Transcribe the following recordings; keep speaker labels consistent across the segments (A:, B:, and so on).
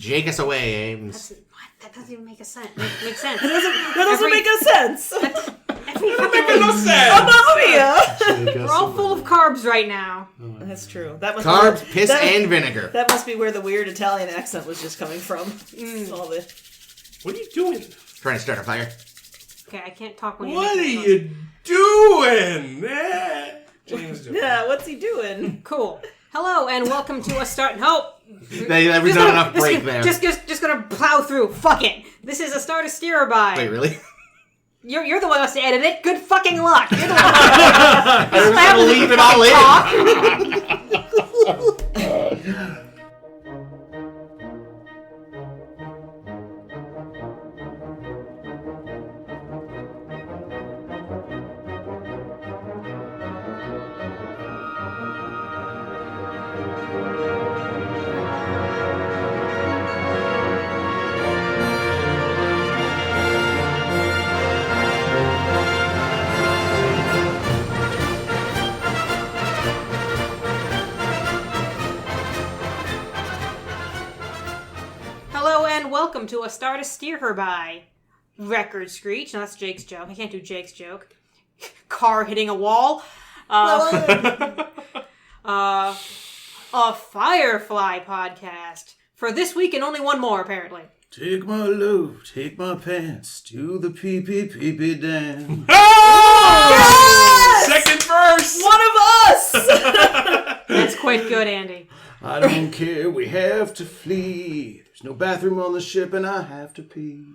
A: Jake us away, Ames.
B: That doesn't even make sense. Make sense.
C: That doesn't make a sense.
D: Doesn't make no sense.
C: Ammonia.
B: We're all full of carbs right now.
C: That's true. That must
A: Carbs, piss, and vinegar.
C: That must be where the weird Italian accent was just coming from. All the...
D: What are you doing?
A: Trying to start a fire.
B: Okay, I can't talk when you're
D: What are
B: making
D: you doing? James doing.
C: Yeah, what's he doing?
B: Cool. Hello, and welcome to a start... No!
A: There was not enough break there.
B: Just gonna plow through. Fuck it. This is a start a steer by.
A: Wait, really?
B: You're the one who has to edit it. Good fucking luck. You're the one.
A: I'm just gonna leave it all in.
B: Welcome to a Star to Steer Her By. Record screech. No, that's Jake's joke. I can't do Jake's joke. Car hitting a wall. A Firefly podcast. For this week and only one more, apparently.
E: Take my load, take my pants, do the pee-pee dance.
D: Oh!
C: Yes!
D: Second verse!
C: One of us!
B: That's quite good, Andy.
E: I don't care, we have to flee. There's no bathroom on the ship and I have to pee.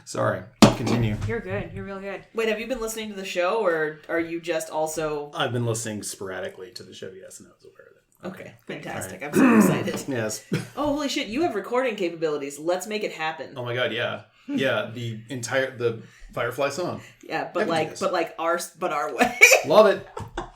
E: Sorry, continue.
B: You're good. You're real good.
C: Wait, have you been listening to the show, or are you just also...
E: I've been listening sporadically to the show, yes, and I was aware of it.
C: Okay, fantastic. Right. I'm so excited.
E: Yes.
C: Oh, holy shit, you have recording capabilities. Let's make it happen.
E: Oh my god, yeah. Yeah, the Firefly song.
C: Yeah, but our way.
E: Love it.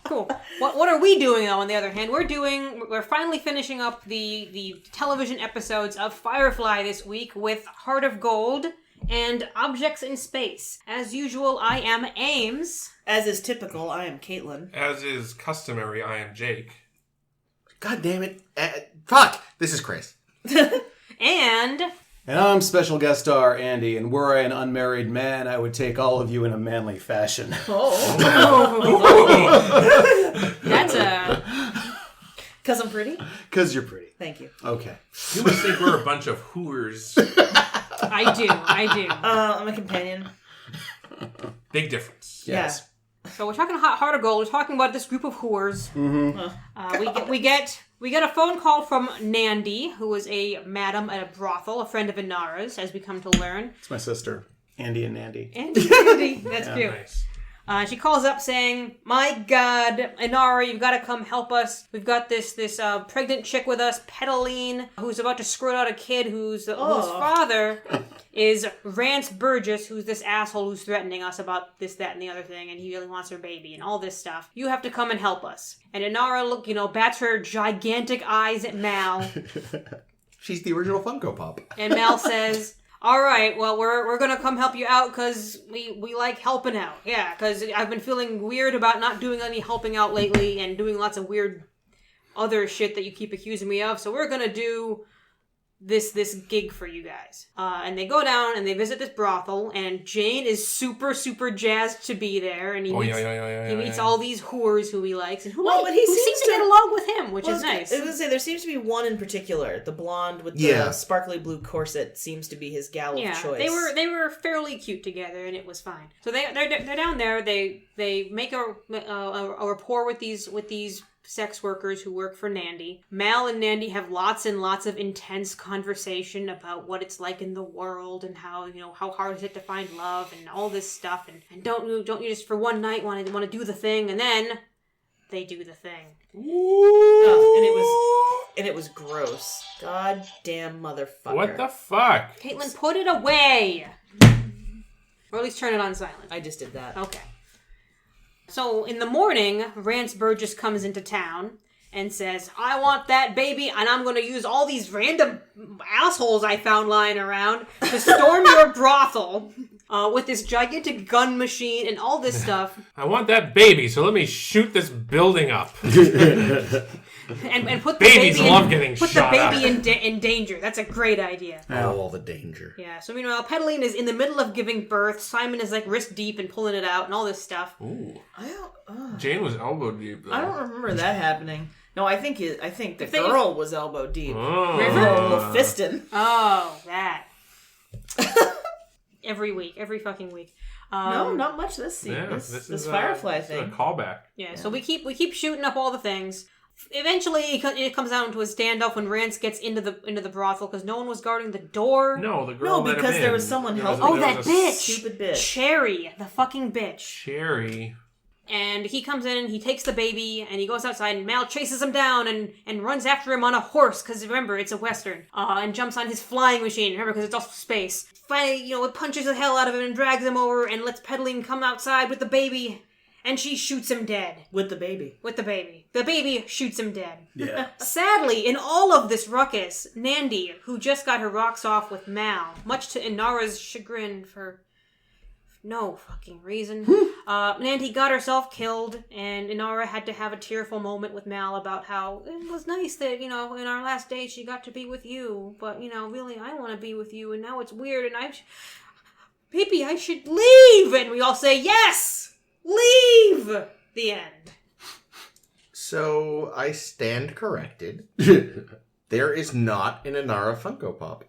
B: Cool. What are we doing, though, on the other hand? We're finally finishing up the television episodes of Firefly this week with Heart of Gold and Objects in Space. As usual, I am Ames.
C: As is typical, I am Caitlin.
D: As is customary, I am Jake.
A: God damn it. Fuck! This is Chris.
B: And
E: I'm special guest star Andy, and were I an unmarried man, I would take all of you in a manly fashion.
B: That's a...
C: Because I'm pretty?
E: Because you're pretty.
C: Thank you.
E: Okay.
D: You must think we're a bunch of hooers.
B: I do.
C: I'm a companion.
D: Big difference.
E: Yes.
C: Yeah.
B: So we're talking Heart of Gold. We're talking about this group of whores.
E: Mm-hmm.
B: We get a phone call from Nandi, who is a madam at a brothel, a friend of Inara's, as we come to learn.
E: It's my sister, Andy and Nandy.
B: Nandi, that's cute.
D: Nice.
B: She calls up saying, "My God, Inara, you've got to come help us. We've got this pregnant chick with us, Petaline, who's about to squirt out a kid whose father is Rance Burgess, who's this asshole who's threatening us about this, that, and the other thing, and he really wants her baby and all this stuff. You have to come and help us." And Inara, bats her gigantic eyes at Mal.
A: She's the original Funko Pop.
B: And Mal says, "All right, well, we're going to come help you out because we like helping out. Yeah, because I've been feeling weird about not doing any helping out lately and doing lots of weird other shit that you keep accusing me of. So we're going to do this gig for you guys." And they go down and they visit this brothel, and Jane is super, super jazzed to be there. And he meets all these whores who he likes and who seems to get along with him, which is nice.
C: I was going to say, there seems to be one in particular. The blonde with the sparkly blue corset seems to be his gal of choice.
B: They were fairly cute together, and it was fine. So they're down there. They make a rapport with these sex workers who work for Nandi. Mal and Nandi have lots and lots of intense conversation about what it's like in the world and how hard is it to find love and all this stuff, and don't you just for one night want to do the thing, and then they do the thing.
C: And it was gross. Goddamn motherfucker.
D: What the fuck?
B: Caitlin, put it away. Or at least turn it on silent.
C: I just did that.
B: Okay. So in the morning, Rance Burgess comes into town and says, "I want that baby, and I'm going to use all these random assholes I found lying around to storm your brothel with this gigantic gun machine and all this stuff."
D: I want that baby, so let me shoot this building up.
B: and put the
D: Babies
B: baby
D: love getting
B: put
D: shot
B: the baby
D: at.
B: in danger. That's a great idea.
A: All the danger.
B: Yeah. So meanwhile, Pedaline is in the middle of giving birth. Simon is like wrist deep and pulling it out and all this stuff.
D: Ooh.
C: I don't.
D: Jane was elbow deep, though.
C: I don't remember that happening. No, I think the
B: they-
C: girl was elbow deep.
D: Oh.
C: River, a little fisting.
B: Oh, that. Every week, every fucking week.
C: No, not much this scene.
D: Yeah,
C: this
D: is
C: Firefly
D: this is
C: thing.
D: a callback.
B: Yeah, so we keep shooting up all the things. Eventually, it comes down to a standoff when Rance gets into the brothel because no one was guarding the door.
D: No, the girl.
C: No,
D: let him
C: because
D: in.
C: there was someone helping.
B: Oh,
C: There
B: that
C: was
B: bitch!
C: Stupid bitch.
B: Cherry, the fucking bitch.
D: Cherry.
B: And he comes in, he takes the baby, and he goes outside, and Mal chases him down and runs after him on a horse, because remember, it's a Western, and jumps on his flying machine, remember, because it's also space. Finally, it punches the hell out of him and drags him over and lets Pedaline come outside with the baby, and she shoots him dead.
C: With the baby.
B: With the baby. The baby shoots him dead.
E: Yeah.
B: Sadly, in all of this ruckus, Nandi, who just got her rocks off with Mal, much to Inara's chagrin for no fucking reason, Nandi got herself killed, and Inara had to have a tearful moment with Mal about how it was nice that, in our last day she got to be with you, but, really I want to be with you, and now it's weird, and maybe I should leave! And we all say, yes! Leave! The end.
A: So I stand corrected. There is not an Inara Funko Pop.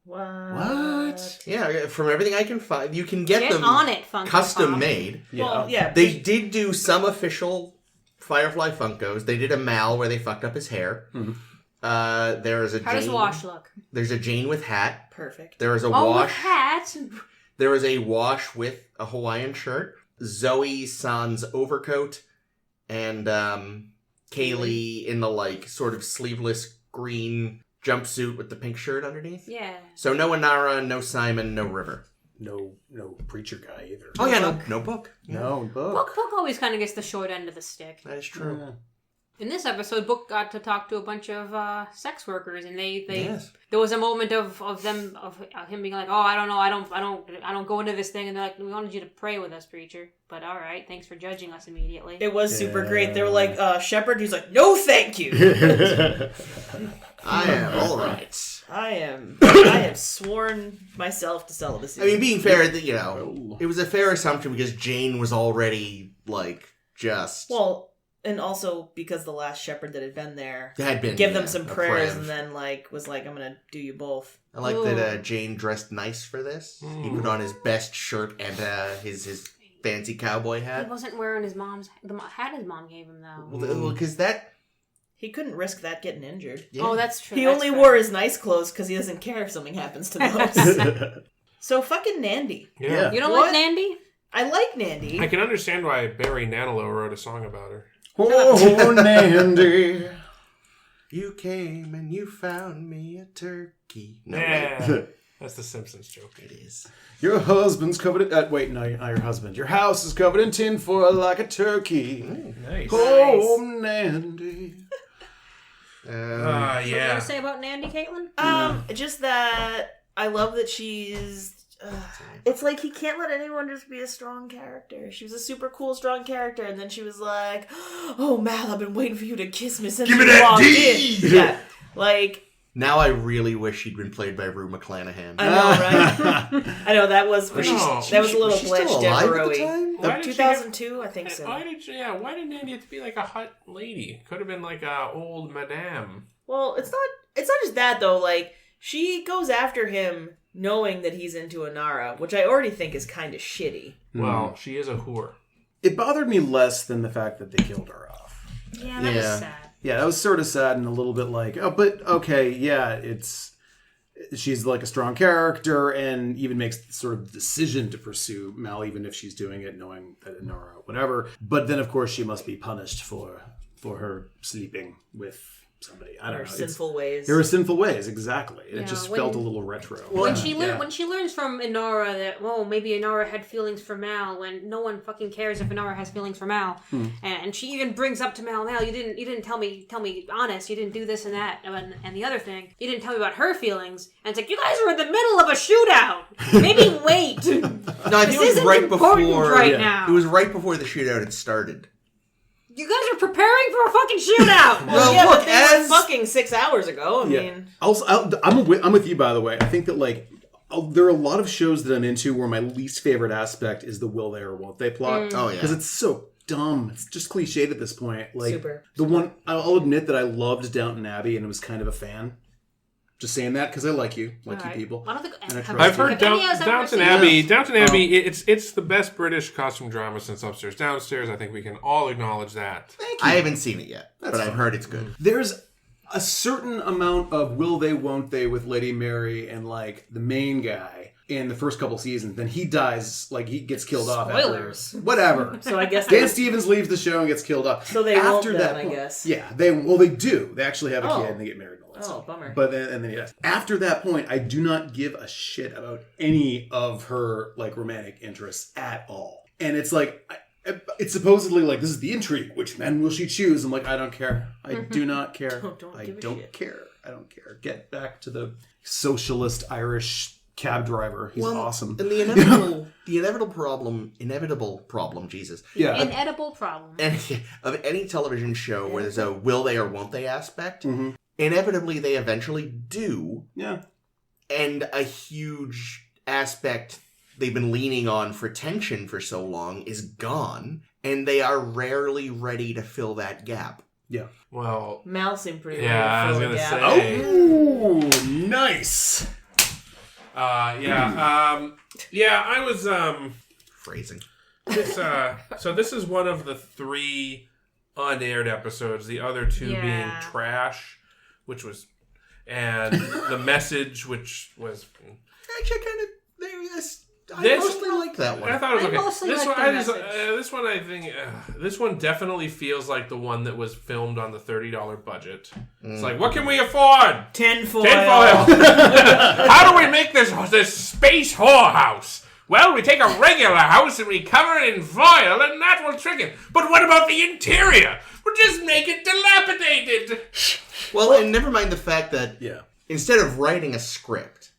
C: What?
A: Yeah, from everything I can find, you can get them
B: on it, Funko
A: custom
B: Pop.
A: made.
E: Yeah.
C: Well, yeah.
A: They did do some official Firefly Funkos. They did a Mal where they fucked up his hair.
E: Mm-hmm.
A: There is a
B: How
A: Jane.
B: does Wash look?
A: There's a Jane with hat.
C: Perfect.
A: There is a
B: Oh,
A: Wash.
B: hat!
A: There is a Wash with a Hawaiian shirt. Zoe sans overcoat, and Kaylee in the sort of sleeveless green jumpsuit with the pink shirt underneath.
B: Yeah.
A: So no Inara, no Simon, no River.
E: No preacher guy either.
A: Oh yeah, no book.
E: No book.
B: Book always kind of gets the short end of the stick.
A: That is true.
E: Yeah.
B: In this episode, Book got to talk to a bunch of sex workers, and they
A: Yes.
B: there was a moment of him being like, "Oh, I don't know, I don't go into this thing," and they're like, "We wanted you to pray with us, preacher." But all right, thanks for judging us immediately.
C: It was super great. They were like, Shepard, he's like, no thank you.
A: I am all right.
C: I have sworn myself to celibacy.
A: I mean, being fair, it was a fair assumption because Jane was already just
C: well, and also because the last shepherd that had been there
A: had been
C: give them some
A: a
C: prayers
A: friend.
C: and then was like, I'm gonna do you both.
A: I like that Jane dressed nice for this. He put on his best shirt and his fancy cowboy
B: He
A: hat.
B: wasn't wearing the hat his mom gave him though.
A: Well, because that.
C: He couldn't risk that getting injured.
A: Yeah.
B: Oh, that's true.
C: He
B: that's
C: only
B: fair.
C: wore his nice clothes because he doesn't care if something happens to those. So fucking Nandi.
D: Yeah.
B: You don't
C: What?
B: like Nandi?
C: I like Nandi.
D: I can understand why Barry Manilow wrote a song about her.
E: Oh, Nandi.
A: You came and you found me a turkey. No,
D: Yeah.
A: wait.
D: That's the Simpsons joke.
A: It is.
E: Your husband's covered in... wait, no, not your husband. Your house is covered in tinfoil like a turkey.
D: Nice.
E: Oh, Nandi.
B: What are you
D: Yeah.
B: gonna say about Nandi, Caitlin?
C: Just that I love that she's. It's like he can't let anyone just be a strong character. She was a super cool, strong character, and then she was like, "Oh, Mal, I've been waiting for you to kiss me since
A: Give me
C: you
A: that
C: walked
A: D!"
C: in." Yeah, like
A: Now I really wish she'd been played by Rue McClanahan.
C: I know, right? I know that was pretty.
D: No.
C: That was a little
A: Was she still
C: Blanche
A: alive at the
C: Devereaux-y.
A: time?
D: Why did she have-
C: 2002, I think so.
D: Why did Nandy have to be like a hot lady? Could have been like a old madame.
C: Well, it's not just that though. Like she goes after him knowing that he's into Inara, which I already think is kind of shitty.
D: Well, she is a whore.
E: It bothered me less than the fact that they killed her off.
B: Yeah, that was sad.
E: Yeah, that was sort of sad and a little bit like, oh, but okay, yeah, she's like a strong character and even makes the sort of decision to pursue Mal, even if she's doing it knowing that Inara, whatever. But then, of course, she must be punished for her sleeping with somebody. I don't
C: Her
E: know.
C: sinful ways.
E: There were sinful ways, exactly. It
B: Yeah,
E: just
B: when-
E: felt a little retro.
B: When
E: Yeah.
B: when she learns from Inara that maybe Inara had feelings for Mal, when no one fucking cares if Inara has feelings for Mal, and she even brings up to Mal, you didn't tell me honest, you didn't do this and that, and the other thing, you didn't tell me about her feelings, and it's like, you guys are in the middle of a shootout. Maybe wait.
A: No, I think
B: This
A: it was
B: isn't
A: right
B: important
A: before.
B: right now.
A: It was right before the shootout had started.
B: You guys are preparing for a fucking shootout.
A: Well,
C: yeah,
A: look,
C: but they
A: as-
C: were fucking 6 hours ago. I mean,
E: I'm with you, by the way. I think that like there are a lot of shows that I'm into where my least favorite aspect is the will they or won't they plot.
A: Oh, yeah.
E: Because it's so dumb. It's just cliched at this point. Like
C: Super.
E: the one I'll admit that I loved Downton Abbey and was kind of a fan. Just saying that because I like you
B: Alright.
E: people.
B: I don't think
E: And I trust
D: I've
E: you.
D: heard
B: Have any of us ever
D: Downton
B: seen
D: Abbey.
B: this?
D: Downton Abbey. It's the best British costume drama since Upstairs Downstairs. I think we can all acknowledge that.
A: I haven't seen it yet,
E: That's
A: but I've
E: fine.
A: heard it's good.
E: There's a certain amount of will they, won't they with Lady Mary and like the main guy in the first couple seasons. Then he dies, like he gets killed off.
B: Spoilers.
E: After, whatever.
C: so I guess
E: Dan Stevens leaves the show and gets killed off.
C: So they won't then, I guess.
E: Yeah, they do. They actually have a
C: Oh.
E: kid and they get married. And all that
C: Oh,
E: stuff.
C: bummer.
E: But then he dies. After that point, I do not give a shit about any of her like romantic interests at all. And it's like. It's supposedly like, this is the intrigue. Which men will she choose? I'm like, I don't care. I do not care.
C: Don't
E: I
C: give a
E: don't
C: shit.
E: care. I don't care. Get back to the socialist Irish cab driver. He's awesome.
A: And the inevitable problem, Jesus.
E: Yeah.
B: Inedible problem.
A: Of any television show where there's a will they or won't they aspect,
E: Mhm.
A: inevitably they eventually do,
E: Yeah.
A: and a huge aspect they've been leaning on for tension for so long is gone, and they are rarely ready to fill that gap.
E: Yeah.
D: Well,
C: Mal seemed pretty
D: Yeah, I was
C: ready to
D: gonna
C: fill a gap.
D: say.
E: Oh, nice.
D: yeah. I was
A: Phrasing.
D: So this is one of the 3 unaired episodes. The other 2 being
B: Yeah.
D: Trash, which was, and The Message, which was.
A: Actually, I
D: This-
A: mostly like that one.
D: I thought it was
B: I
D: okay.
B: mostly
D: This
B: like
D: one,
B: The
D: I just,
B: Message.
D: this one, I think, this one definitely feels like the one that was filmed on the $30 budget. It's like, what can we afford?
C: Tinfoil.
D: How do we make this space whorehouse? Well, we take a regular house and we cover it in foil, and that will trick it. But what about the interior? We'll just make it dilapidated.
A: Well, and never mind the fact that
E: Yeah.
A: instead of writing a script,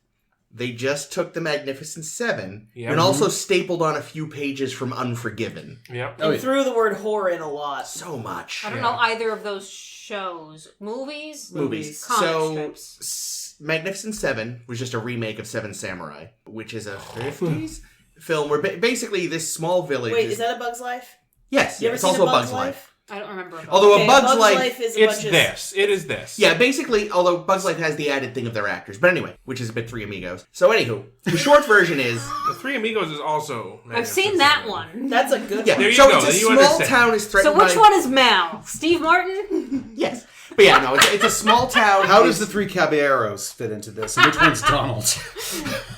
A: they just took the Magnificent Seven
D: Yep.
A: and also stapled on a few pages from Unforgiven.
D: Yep.
E: Oh, yeah.
C: Threw the word whore in a lot.
A: So much.
B: I don't know either of those shows. Movies?
A: Movies.
B: Comic
A: So,
B: strips.
A: Magnificent Seven was just a remake of Seven Samurai, which is a 50s film where basically this small village
C: Wait, is that A Bug's Life?
A: Yes,
C: You ever
A: it's
C: seen
A: also
C: A
A: a
C: Bug's
A: Bug's Life.
B: I don't remember. About
A: Although
C: Okay,
A: A Bug's Life...
C: is a
D: It's
C: bunch of...
D: this. It is this.
A: Yeah, basically, although Bug's Life has the added thing of their actors. But anyway, which is a bit Three Amigos. So anywho, the short version is...
D: The Three Amigos is also.
B: I've seen that one.
C: That's a good
A: Yeah,
C: one.
D: There you
A: so
D: go,
A: it's a
D: then you
A: small
D: understand.
A: town is
B: So
A: threatened
B: which
A: by...
B: one is Mal? Steve Martin?
A: Yes. But yeah, no, it's a small town.
E: How does the 3 Caballeros fit into this? And which one's Donald?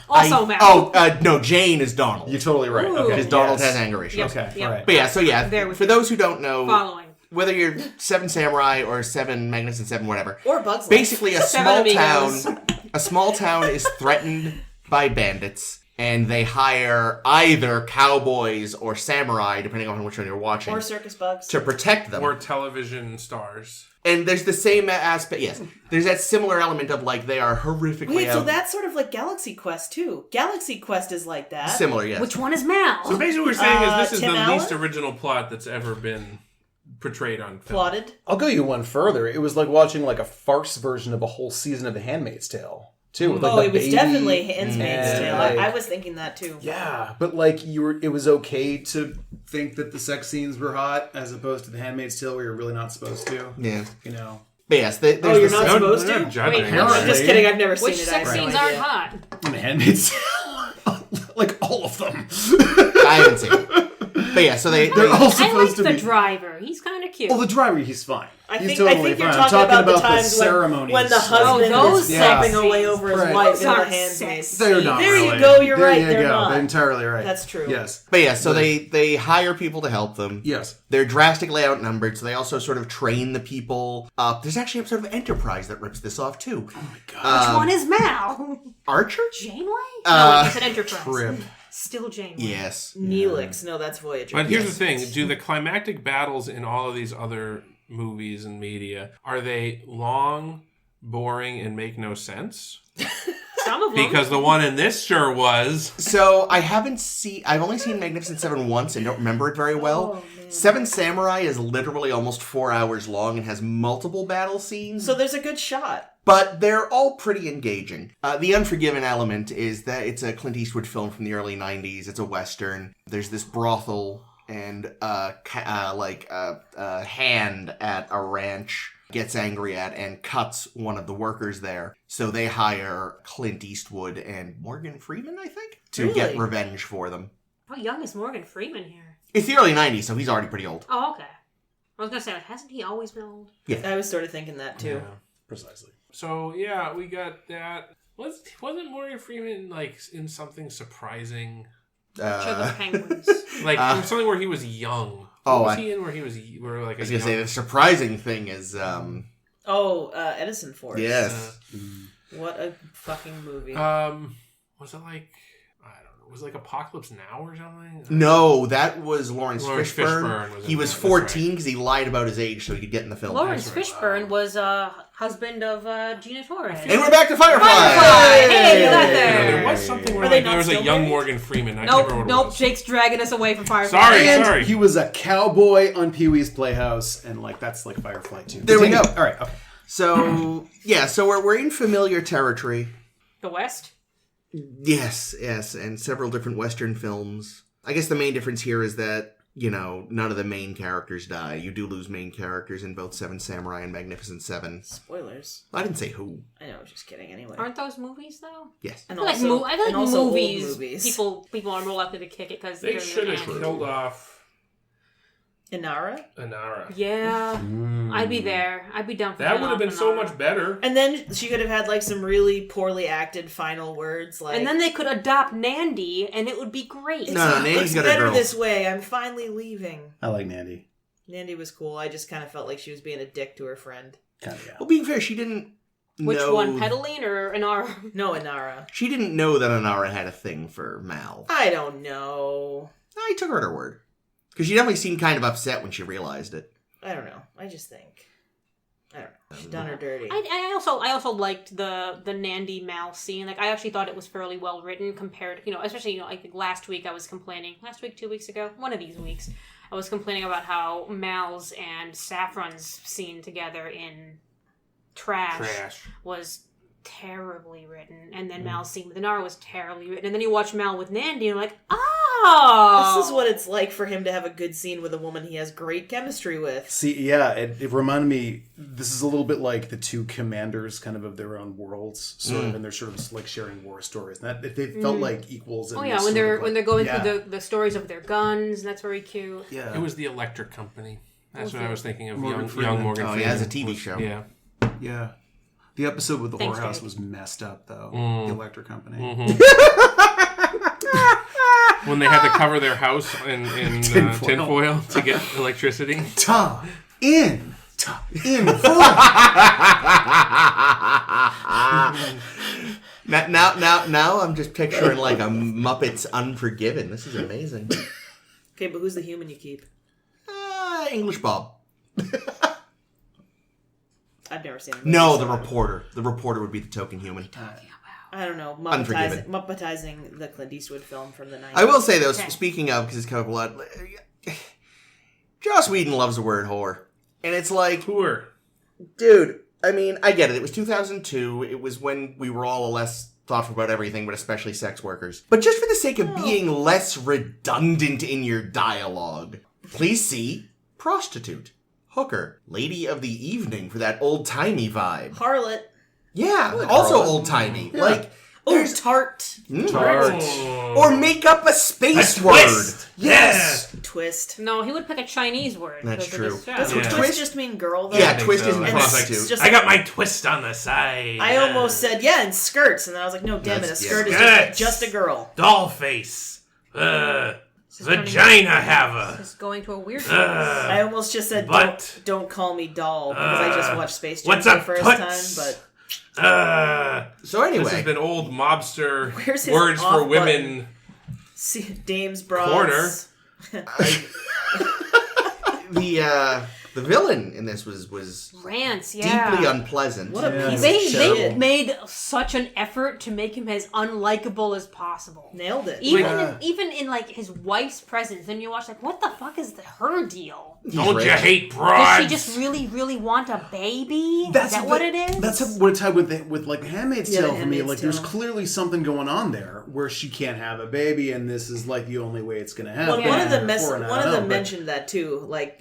B: Also Mal.
A: No, Jane is Donald.
E: You're totally right.
B: Ooh.
E: Okay.
A: Because Donald
E: Yes.
A: has anger issues.
B: Yep.
E: Okay.
B: Yep.
E: All right.
A: But yeah, so yeah,
B: There with
A: for
B: you.
A: those who don't know,
B: Following.
A: whether you're Seven Samurai or Seven Magnificent Seven, whatever,
C: Or Bug's Life.
A: basically
B: Seven Amigos.
A: a small town is threatened by bandits, and they hire either cowboys or samurai, depending on which one you're watching,
C: Or Circus Bugs.
A: to protect them.
D: Or television stars.
A: And there's the same aspect, yes. There's that similar element of, like, they are horrifically
C: Wait, so that's sort of like Galaxy Quest, too. Galaxy Quest is like that.
A: similar, yes.
B: Which one is Mal?
D: So basically, what we're saying is this is
C: Tim
D: the
C: Allen?
D: least original plot that's ever been portrayed on film.
C: Plotted.
E: I'll go you one further. It was like watching like a farce version of a whole season of The Handmaid's Tale, too. With, like,
C: Oh,
E: the
C: it was
E: baby.
C: definitely Handmaid's
E: and,
C: Tale.
E: like-
C: I was thinking that, too.
E: Yeah, but like it was okay to think that the sex scenes were hot as opposed to The Handmaid's Tale where you're really not supposed to.
A: Yeah.
E: You know.
A: But yes, there's
C: Oh, you're
A: the
C: not
A: same-
C: supposed
D: They're
C: to?
D: not judging.
B: Wait,
C: No, I'm just kidding. I've never
B: Which
C: seen it.
B: sex
C: I have no
B: scenes
C: idea.
B: aren't hot?
E: The Handmaid's Tale, like all of them.
A: I haven't seen it. But yeah, so
E: They're
A: they
E: all
B: I
E: supposed
B: like
E: to
B: the
E: be.
B: driver. He's kind of cute.
E: Oh, the driver, he's fine.
C: I
E: He's
C: think
E: totally
C: you're
E: fine. I'm
C: talking about the
E: the
C: times
E: ceremonies.
C: when the husband
B: Oh,
C: is
B: those
C: stepping
B: sex
C: away
B: scenes.
C: over his
E: Right.
C: wife
B: Those
C: in the
B: aren't
C: handmaid.
B: sex
E: They're not
C: There
E: really.
C: you go. You're
E: There
C: right.
E: you
C: They're
E: go.
C: not.
E: They're entirely right.
C: That's true.
E: Yes.
A: But yeah, so they hire people to help them.
E: Yes.
A: They're drastically outnumbered, so they also sort of train the people up. There's actually an episode of Enterprise that rips this off, too.
E: Oh my god.
B: Which one is Mal?
A: Archer?
B: Janeway? No, it's an Enterprise.
E: Trip.
B: Still Janeway.
A: Yes.
C: Neelix. No, that's Voyager.
D: But here's the thing: do the climactic battles in all of these other movies and media are they long, boring, and make no sense?
B: Some of them.
D: Because the one in this sure was.
A: So I've only seen Magnificent Seven once and don't remember it very well. Seven Samurai is literally almost 4 hours long and has multiple battle scenes.
C: So there's a good shot.
A: But they're all pretty engaging. The Unforgiven element is that it's a Clint Eastwood film from the early 90s. It's a Western. There's this brothel and a hand at a ranch gets angry at and cuts one of the workers there. So they hire Clint Eastwood and Morgan Freeman, I think, to get revenge for them.
B: How young is Morgan Freeman here?
A: It's the early 90s, so he's already pretty old.
B: Oh, okay. I was going to say, hasn't he always been old?
A: Yeah.
C: I was sort of thinking that, too.
D: Yeah.
E: Precisely.
D: So, yeah, we got that. Wasn't Morgan Freeman, like, in something surprising?
B: Sugar Penguins.
D: Like, something where he was young. What was he in where he was like
A: I was going to say, the surprising thing is...
C: Edison Force.
A: Yes.
C: What a fucking movie.
D: Was it like... Was it like Apocalypse Now or something?
A: No, that was Lawrence Fishburne.
D: Was
A: he was 14 because he lied about his age so he could get in the film.
B: Lawrence Fishburne was husband of Gina Torres.
A: And we're back to Firefly!
B: Hey, you got there!
D: There was something where
C: Are they
D: there was a
C: not
D: young
C: still
D: Morgan Freeman. I can't remember what it was.
B: Jake's dragging us away from Firefly.
D: Sorry.
E: He was a cowboy on Pee-wee's Playhouse, and that's like Firefly too.
A: There we go.
E: All right. Okay.
A: So we're in familiar territory.
B: The West?
A: Yes, and several different Western films. I guess the main difference here is that, none of the main characters die. You do lose main characters in both Seven Samurai and Magnificent Seven.
C: Spoilers.
A: I didn't say who.
C: I know, just kidding anyway.
B: Aren't those movies, though?
A: Yes.
C: And
B: I feel like
C: old
B: movies. People are more likely to kick it because
D: They should have killed off
C: Inara?
B: Yeah. I'd be there. I'd be down for
D: that. Would have been so much better.
C: And then she could have had some really poorly acted final words
B: and then they could adopt Nandy and it would be great.
A: Nandy's got a
C: better
A: girl.
C: this way. I'm finally leaving.
E: I like Nandy.
C: Nandy was cool. I just kind of felt like she was being a dick to her friend.
E: Kind of, yeah.
A: Well, being fair, she didn't
B: Which
A: know...
B: one, Pedaline or Inara?
C: No, Inara.
A: She didn't know that Inara had a thing for Mal.
C: I don't know.
A: I took her at her word. Because she definitely seemed kind of upset when she realized it.
C: I don't know. I just think. I don't know. She's done her dirty.
B: I also liked the Nandy Mal scene. I actually thought it was fairly well written compared, especially, like last week I was complaining. Last week, 2 weeks ago? One of these weeks. I was complaining about how Mal's and Saffron's scene together in Trash. was terribly written. And then Mal's scene with Inara was terribly written. And then you watch Mal with Nandy and you're like,
C: This is what it's like for him to have a good scene with a woman he has great chemistry with.
E: See, yeah, it reminded me, this is a little bit like the two commanders kind of their own worlds, sort of, and they're sort of like sharing war stories. And that, they felt like equals.
B: when they're going through the stories of their guns, and that's very cute.
E: Yeah.
D: It was the Electric Company. That's what I was thinking of.
E: Morgan
D: Young
E: Freeman.
D: Morgan Freeman.
A: Oh, yeah, it's a TV show.
D: Yeah.
E: Yeah. The episode with the
B: Thanks,
E: whorehouse
B: Jake.
E: was messed up, though. The Electric Company.
D: When they had to cover their house in tinfoil to get electricity.
E: Ta in four.
A: Now I'm just picturing like a Muppets Unforgiven. This is amazing.
C: Okay, but who's the human you keep?
A: English Bob.
C: I've never seen him.
A: No, the reporter. The reporter would be the token human.
C: I don't know.
A: Unforgiven.
C: Muppetizing the Clint Eastwood film from the 90s.
A: I will say though, speaking of, because it's kind of blood, Joss Whedon loves the word whore. And it's like,
D: Poor.
A: dude, I mean, I get it. It was 2002. It was when we were all less thoughtful about everything, but especially sex workers. But just for the sake of being less redundant in your dialogue, please see prostitute, hooker, lady of the evening for that old-timey vibe.
C: Harlot.
A: Yeah, also old-timey. Yeah. Like,
C: there's tart.
D: Tart.
A: Or make up a space
D: A
A: word.
D: twist.
A: Yes.
C: Twist.
B: No, he would pick a Chinese word.
A: That's
B: because of
A: true.
B: his job.
C: Doesn't
D: Yeah.
C: twist just mean girl, though?
A: Yeah,
D: think
A: twist
D: so.
A: isn't
D: And
A: prostitute.
C: it's just
D: I got my twist on the side.
C: I almost said, yeah, and skirts. And then I was like, no, damn it, a
A: That's-
C: skirt
D: yeah.
C: is just a girl.
D: Doll face. Vagina haver.
B: Just going to a weird
C: I almost just said,
D: But-
C: don't call me doll, because I just watched Space Jam
D: what's
C: for the
D: up,
C: first
D: toots?
C: time, but...
A: So anyway.
D: This has been old mobster
C: Where's his
D: words for
C: off
D: women.
C: See, Dame's bras.
D: Corner.
A: The villain in this was
B: Rance, yeah.
A: deeply unpleasant.
C: What a
E: Yeah.
C: piece of
B: They
C: shit.
B: made such an effort to make him as unlikable as possible.
C: Nailed it.
B: Even in like his wife's presence, and you watch like, what the fuck is her deal?
D: Don't
A: rich.
D: you hate
B: Does
D: broads?
B: she just really want a baby?
E: That's
B: is that what it is?
E: That's what it's had with like Handmaid's
C: Yeah,
E: Tale
C: The
E: for me.
C: Handmaid's
E: Like, there's
C: Tale.
E: clearly something going on there where she can't have a baby, and this is like the only way it's going to happen.
C: Well, one of them,
E: Before, and I
C: one
E: don't
C: of
E: know,
C: them
E: but-
C: mentioned that too. Like,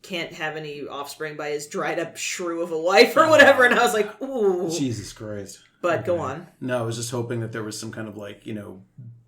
C: can't have any offspring by his dried up shrew of a wife or whatever. And I was like, ooh.
E: Jesus Christ.
C: But go on.
E: No, I was just hoping that there was some kind of like,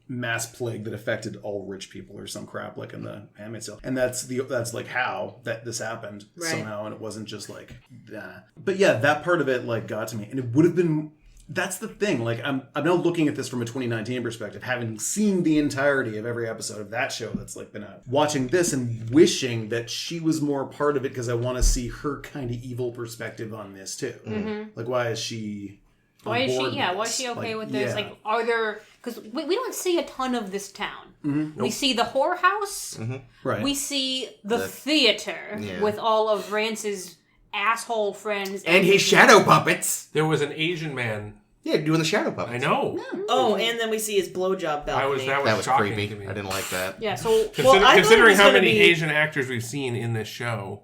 E: mass plague that affected all rich people or some crap like in the Handmaid's Tale. And that's like how that this happened somehow, and it wasn't just like that. But yeah, that part of it like got to me. And it would have been, that's the thing. Like I'm now looking at this from a 2019 perspective, having seen the entirety of every episode of that show that's like been out. Watching this and wishing that she was more part of it because I want to see her kind of evil perspective on this too.
B: Mm-hmm.
E: Like why is she
B: Why is she?
E: aboard
B: Yeah,
E: with
B: why
E: this?
B: is she okay
E: Like,
B: with this?
E: yeah.
B: Like, are there? Because we don't see a ton of this town.
E: Mm-hmm.
B: We see the whorehouse.
E: Right.
B: We see the theater
A: Yeah.
B: with all of Rance's asshole friends
A: And his shadow puppets.
D: There was an Asian man.
A: Yeah, doing the shadow puppets.
D: I know.
C: Oh, and then we see his blowjob balcony.
D: That
A: That
D: was
A: was
D: shocking
A: creepy.
D: to me.
A: I didn't like that.
B: Yeah. So
C: Well, I thought it
D: Considering
C: was
D: how
C: gonna
D: many
C: be-
D: Asian actors we've seen in this show.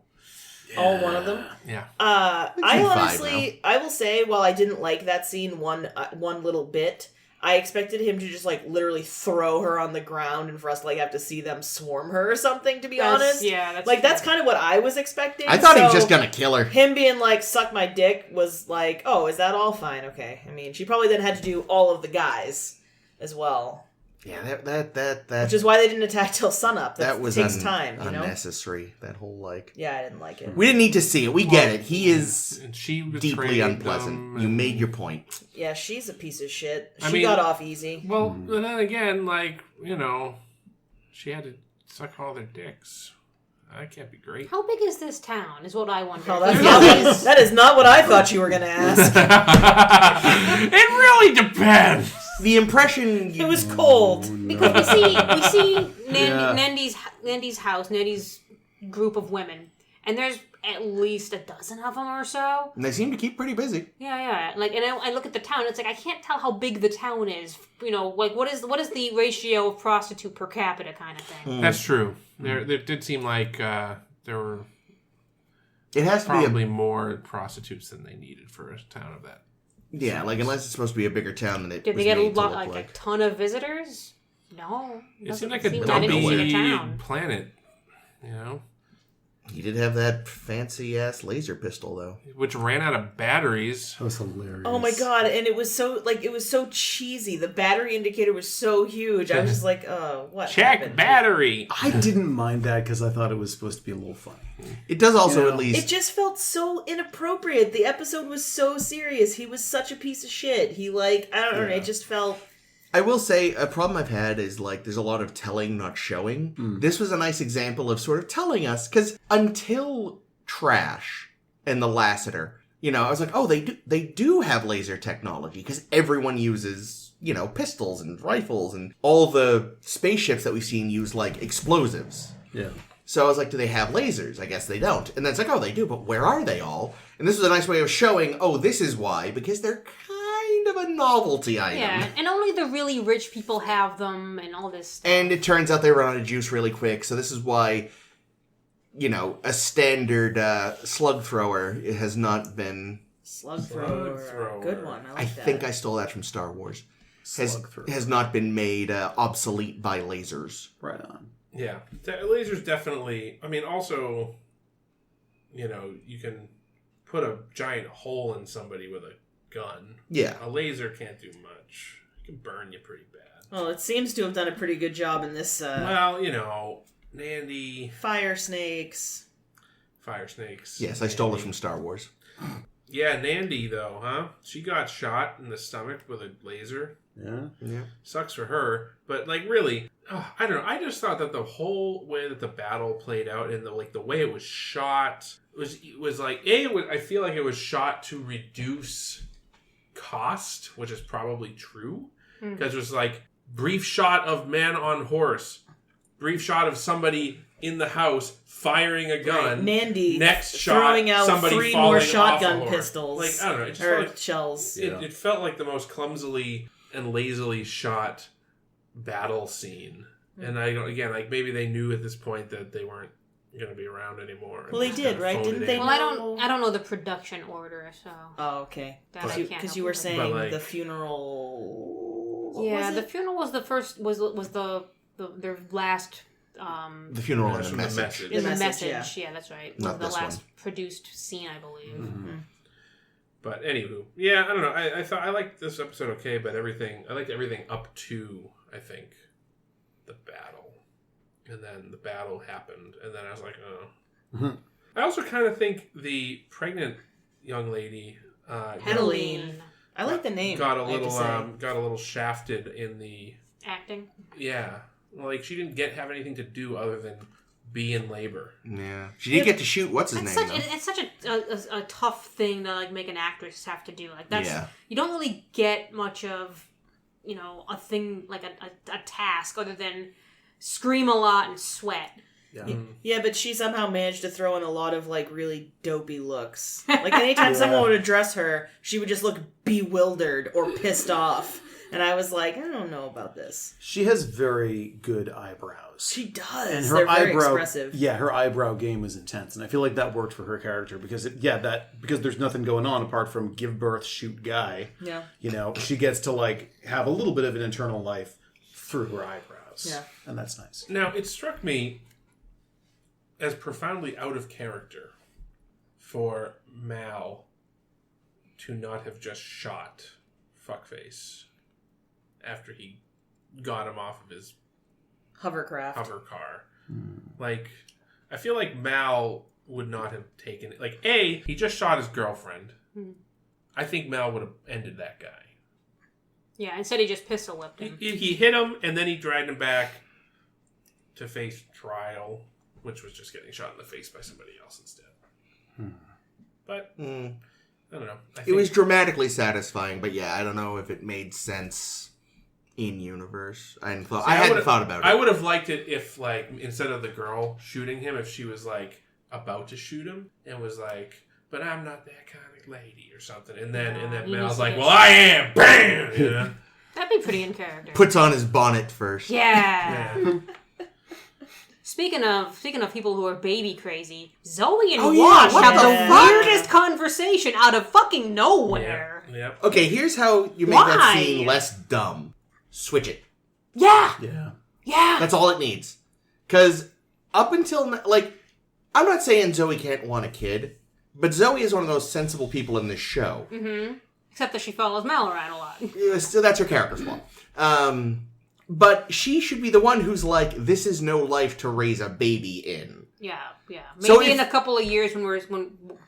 C: All one of them.
D: Yeah.
C: I
A: five
C: honestly, I will say, while I didn't like that scene one little bit, I expected him to just like literally throw her on the ground and for us to like have to see them swarm her or something. To be honest,
B: that's
C: like that's kind of what I was expecting.
A: I thought he was
C: So
A: just gonna kill her.
C: him being like "suck my dick" was like, oh, is that all? Fine, okay. I mean, she probably then had to do all of the guys as well,
A: Yeah, that
C: which is why they didn't attack till sunup.
A: that was
C: takes time, you know.
A: unnecessary. That whole like
C: Yeah, I didn't like it.
A: we didn't need to see it. We get it. He is
D: And she was
A: deeply unpleasant. You made your point.
C: Yeah, she's a piece of shit.
D: I
C: She
D: mean-
C: got off easy.
D: Well, and then again, like, she had to suck all their dicks. That can't be great.
B: how big is this town? Is what I wonder.
C: Oh, that is not what I thought you were going to ask.
D: It really depends.
A: The impression
C: It was cold.
B: Because we see
E: Yeah.
B: Nandy's house, Nandy's group of women, and there's at least a dozen of them or so.
A: and they seem to keep pretty busy.
B: Yeah. Like, and I look at the town. It's like I can't tell how big the town is. Like what is the ratio of prostitute per capita kind of thing.
D: That's true. There did seem like there were
A: It has to be
D: probably more prostitutes than they needed for a town of that.
A: like unless it's supposed to be a bigger town than it
B: Did
A: was
B: they get a
A: made to
B: lot,
A: look
B: like a ton of visitors? No.
D: It
B: Doesn't
D: seemed like a
B: seem that interesting a
D: dumpy
B: town.
D: planet,
A: He did have that fancy ass laser pistol though.
D: which ran out of batteries.
E: That was hilarious.
C: Oh my god, and it was so cheesy. The battery indicator was so huge. I was just like, oh, what
D: Check
C: happened?
D: battery.
E: I didn't mind that because I thought it was supposed to be a little funny.
A: It does also
E: You know,
A: at least
C: It just felt so inappropriate. The episode was so serious. He was such a piece of shit. He I don't know, it just felt...
A: I will say a problem I've had is like there's a lot of telling, not showing. This was a nice example of sort of telling us because until Trash and the Lassiter, I was like, oh, they do have laser technology because everyone uses pistols and rifles and all the spaceships that we've seen use like explosives.
E: Yeah.
A: So I was like, do they have lasers? I guess they don't. And then it's like, oh, they do, but where are they all? And this was a nice way of showing, oh, this is why, because they're kind of a novelty item.
B: Yeah, and only the really rich people have them and all this stuff.
A: And it turns out they run out of juice really quick, so this is why, a standard slug thrower has not been...
C: Slug thrower.
D: thrower.
C: Good one. I like
A: I
C: that.
A: think I stole that from Star Wars.
E: Slug thrower.
A: Has not been made obsolete by lasers.
E: Right on.
D: Yeah, lasers definitely. I mean, also, you can put a giant hole in somebody with a gun.
A: Yeah.
D: A laser can't do much. It can burn you pretty bad.
C: Well, it seems to have done a pretty good job in this
D: Well, Nandy,
C: fire snakes.
D: fire snakes.
A: Yes, I stole it
D: Nandy.
A: from Star Wars.
D: Yeah, Nandy though, huh? She got shot in the stomach with a laser.
E: Yeah.
A: Yeah.
D: Sucks for her, but really, I don't know. I just thought that the whole way that the battle played out and the way it was shot was like I feel like it was shot to reduce cost, which is probably true because it was like brief shot of man on horse, brief shot of somebody in the house firing a gun.
C: Mandy
D: Next shot,
C: throwing out
D: somebody
C: 3
D: falling
C: more
D: off a
C: shotgun
D: horse.
C: pistols.
D: Like, I don't know. It just
C: Or
D: felt like,
C: shells.
D: it felt like the most clumsily and lazily shot battle scene. And I don't, again, like maybe they knew at this point that they weren't going to be around anymore.
C: Well, they did, right? Didn't they?
B: Well, I don't know the production order, so.
C: Oh, okay.
B: That I can't
C: Because
B: help
C: you were
B: with.
C: saying
D: But, like-
C: the funeral. What
B: Yeah,
C: was
B: the
C: it?
B: funeral was the first. Was their last.
A: The funeral and the
D: The
A: message.
D: message.
B: In the
C: message,
B: message, yeah, that's right.
A: Not
B: Was the
A: this
B: last
A: one.
B: produced scene, I believe.
E: Mm-hmm.
D: But anywho, yeah, I don't know. I thought I liked this episode okay, but I liked everything up to, I think, the battle. And then the battle happened, and then I was like, oh.
E: Mhm.
D: I also kind of think the pregnant young lady,
B: Helene
C: I like the name.
D: got a
C: I have to
D: little shafted in the
B: acting.
D: like she didn't have anything to do other than be in labor.
A: Yeah. She did get to shoot, what's his name, though?
B: It's such a tough thing to like make an actress have to do. Like that's
A: Yeah.
B: you don't really get much of, a thing like a task other than scream a lot and sweat.
C: Yeah, but she somehow managed to throw in a lot of like really dopey looks. Like anytime someone would address her, she would just look bewildered or pissed off. And I was like, I don't know about this.
E: She has very good eyebrows.
C: She does.
E: And
C: They're
E: her
C: very
E: eyebrow,
C: expressive.
E: yeah, her eyebrow game was intense, and I feel like that worked for her character because because there's nothing going on apart from give birth, shoot guy.
C: Yeah.
E: She gets to like have a little bit of an internal life through her eyebrows.
C: Yeah.
E: And that's nice.
D: Now, it struck me as profoundly out of character for Mal to not have just shot Fuckface after he got him off of his
C: Hovercraft.
D: hover car. Like, I feel like Mal would not have taken it. Like, A, he just shot his girlfriend. I think Mal would have ended that guy.
B: Yeah, instead he just pistol whipped him.
D: He hit him, and then he dragged him back to face trial, which was just getting shot in the face by somebody else instead. But, I don't know.
A: It was dramatically satisfying, but yeah, I don't know if it made sense in universe. I hadn't thought about it.
D: I would have liked it if, like, instead of the girl shooting him, if she was, like, about to shoot him and was like, but I'm not that kind of lady or something. And then
B: he
D: Mal's
B: needs
D: like,
B: to
D: well, I am. Bam! You know?
B: That'd be pretty in character.
A: Puts on his bonnet first.
B: Yeah. Speaking of people who are baby crazy, Zoe and
A: Oh, yeah,
B: Wash
A: what
B: have
A: the
B: the
A: fuck?
B: weirdest conversation out of fucking nowhere.
D: Yep.
A: Okay, here's how you make that
B: Why?
A: scene less dumb. Switch it.
B: Yeah.
E: Yeah.
A: That's all it needs. Because up until, like, I'm not saying Zoe can't want a kid, but Zoe is one of those sensible people in this show.
B: Mm-hmm. Except that she follows Mal around a lot.
A: So that's her character flaw. But she should be the one who's like, this is no life to raise a baby in.
B: Yeah. Maybe
A: So
B: in a couple of years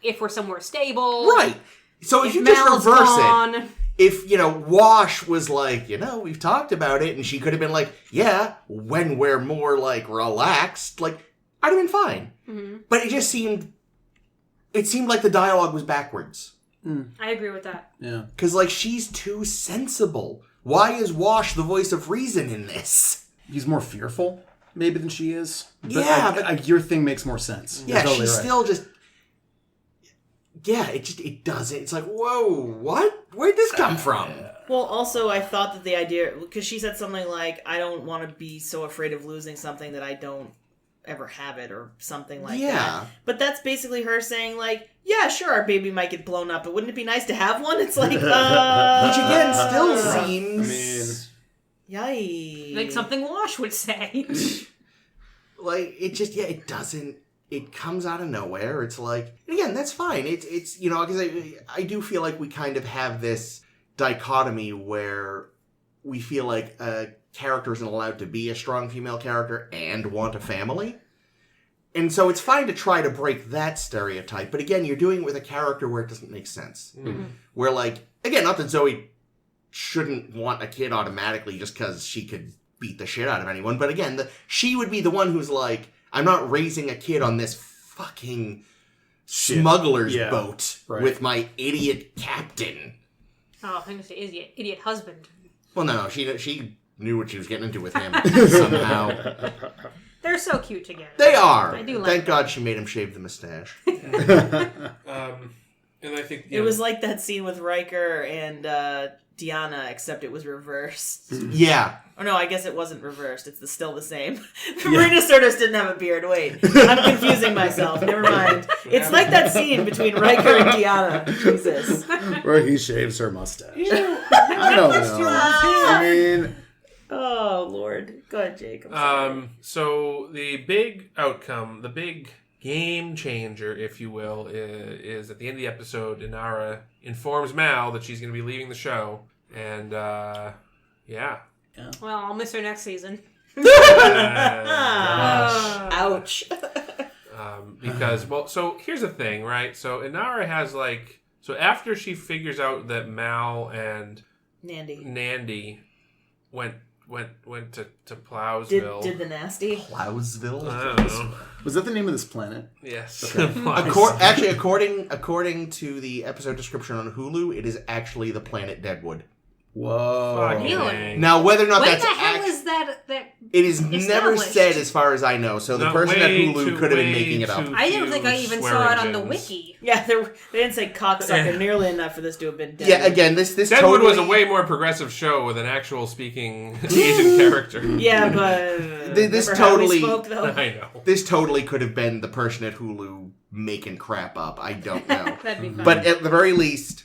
B: if we're somewhere stable.
A: Right. So if you
B: Mal's
A: just reverse
B: gone.
A: it, if, Wash was like, we've talked about it, and she could have been like, yeah, when we're more, like, relaxed, like, I'd have been fine.
B: Mm-hmm.
A: But it seemed like the dialogue was backwards.
B: I agree with that.
E: Yeah.
A: Because, like, she's too sensible. Why is Wash the voice of reason in this?
E: He's more fearful, maybe, than she is. But
A: Yeah,
E: your thing makes more sense.
A: Yeah,
E: You're totally
A: she's
E: right.
A: still just... Yeah, it doesn't. It's like, whoa, what? Where'd this come from?
C: Well, also, I thought that the idea... Because she said something like, I don't want to be so afraid of losing something that I don't ever have it, or something like that. But that's basically her saying, like, yeah, sure, our baby might get blown up, but wouldn't it be nice to have one? It's like,
A: Which again still seems...
C: Yikes.
B: Like something Wash would say.
A: Like, it just, it doesn't... It comes out of nowhere. It's like... Again, that's fine. It's because I do feel like we kind of have this dichotomy where we feel like a character isn't allowed to be a strong female character and want a family. And so it's fine to try to break that stereotype. But again, you're doing it with a character where it doesn't make sense.
B: Mm-hmm.
A: Where, like... Again, not that Zoe shouldn't want a kid automatically just because she could beat the shit out of anyone. But again, she would be the one who's like, I'm not raising a kid on this fucking smuggler's boat with my idiot captain.
B: Oh, I think it's the idiot husband.
A: Well, no, she knew what she was getting into with him somehow.
B: They're They're so cute together.
A: They are.
B: I do like
A: Thank
B: that.
A: God she made him shave the mustache.
D: And I think
C: It was like that scene with Riker and Deanna, except it was reversed.
A: Yeah.
C: Oh no, I guess it wasn't reversed. It's still the same. Marina Sirtis didn't have a beard. Wait, I'm confusing myself. Never mind. It's like that scene between Riker and Deanna. Jesus.
E: Where he shaves her mustache. I don't know. I mean,
C: Oh Lord. Go ahead, Jake. I'm sorry.
D: So the big outcome, the big game changer, if you will, is at the end of the episode, Inara informs Mal that she's going to be leaving the show, and yeah.
B: Well, I'll miss her next season.
C: Ouch.
D: Because, well, so here's the thing, right? So Inara has so after she figures out that Mal and Nandy went to Plowsville.
C: Did the nasty?
A: Plowsville?
D: I don't know.
E: was that the name of this planet?
D: Yes.
A: Actually, according to the episode description on Hulu, it is actually the planet Deadwood.
E: Whoa.
D: Fucking
B: Really?
D: dang.
A: Now, whether or not
B: When
A: that's
B: the hell is that?
A: it is never
B: established?
A: said as far as I know. So the
D: Not
A: person at
D: way
A: Hulu
D: too-
A: could have been
D: way
A: making it up.
D: too
B: I don't think I
D: few
B: even saw it on the
D: swearingens.
B: wiki.
C: Yeah, they didn't say cocksucker nearly enough for this to have been dead.
A: Yeah, again, this
D: Deadwood
A: totally
D: was a way more progressive show with an actual speaking Asian character.
C: Yeah, but
A: This
C: remember how we
A: totally-
C: spoke, though?
D: I know.
A: This totally could have been the person at Hulu making crap up. I don't know.
B: That'd be fun.
A: But at the very least,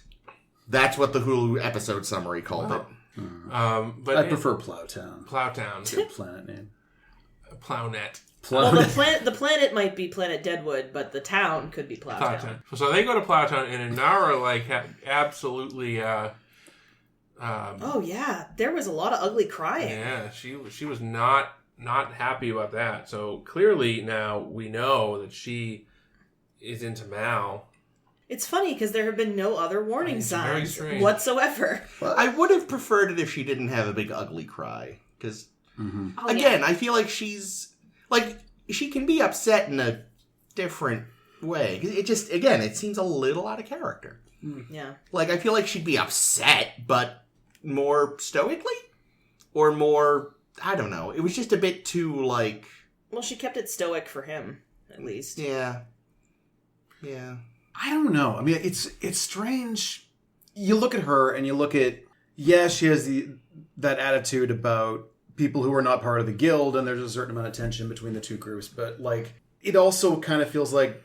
A: that's what the Hulu episode summary called it.
D: But
E: I prefer Plowtown.
D: Plowtown.
E: Good planet name.
D: Plownet.
C: Well, the planet might be Planet Deadwood, but the town could be Plowtown.
D: Plowtown. So they go to Plowtown, and Inara absolutely.
C: Oh yeah, there was a lot of ugly crying.
D: Yeah, she was not happy about that. So clearly now we know that she is into Mal.
C: It's funny because there have been no other warning
D: It's very
C: signs
D: strange.
C: whatsoever.
A: Well, I would have preferred it if she didn't have a big ugly cry. Because,
B: Oh,
A: again,
B: yeah.
A: I feel like she can be upset in a different way. It just, again, it seems a little out of character.
C: Yeah.
A: Like, I feel like she'd be upset, but more stoically? Or more, I don't know. It was just a bit too, like...
C: Well, she kept it stoic for him, at least.
A: Yeah.
E: I don't know. I mean, it's strange. You look at her and you look at, she has that attitude about people who are not part of the guild, and there's a certain amount of tension between the two groups. But like, it also kind of feels like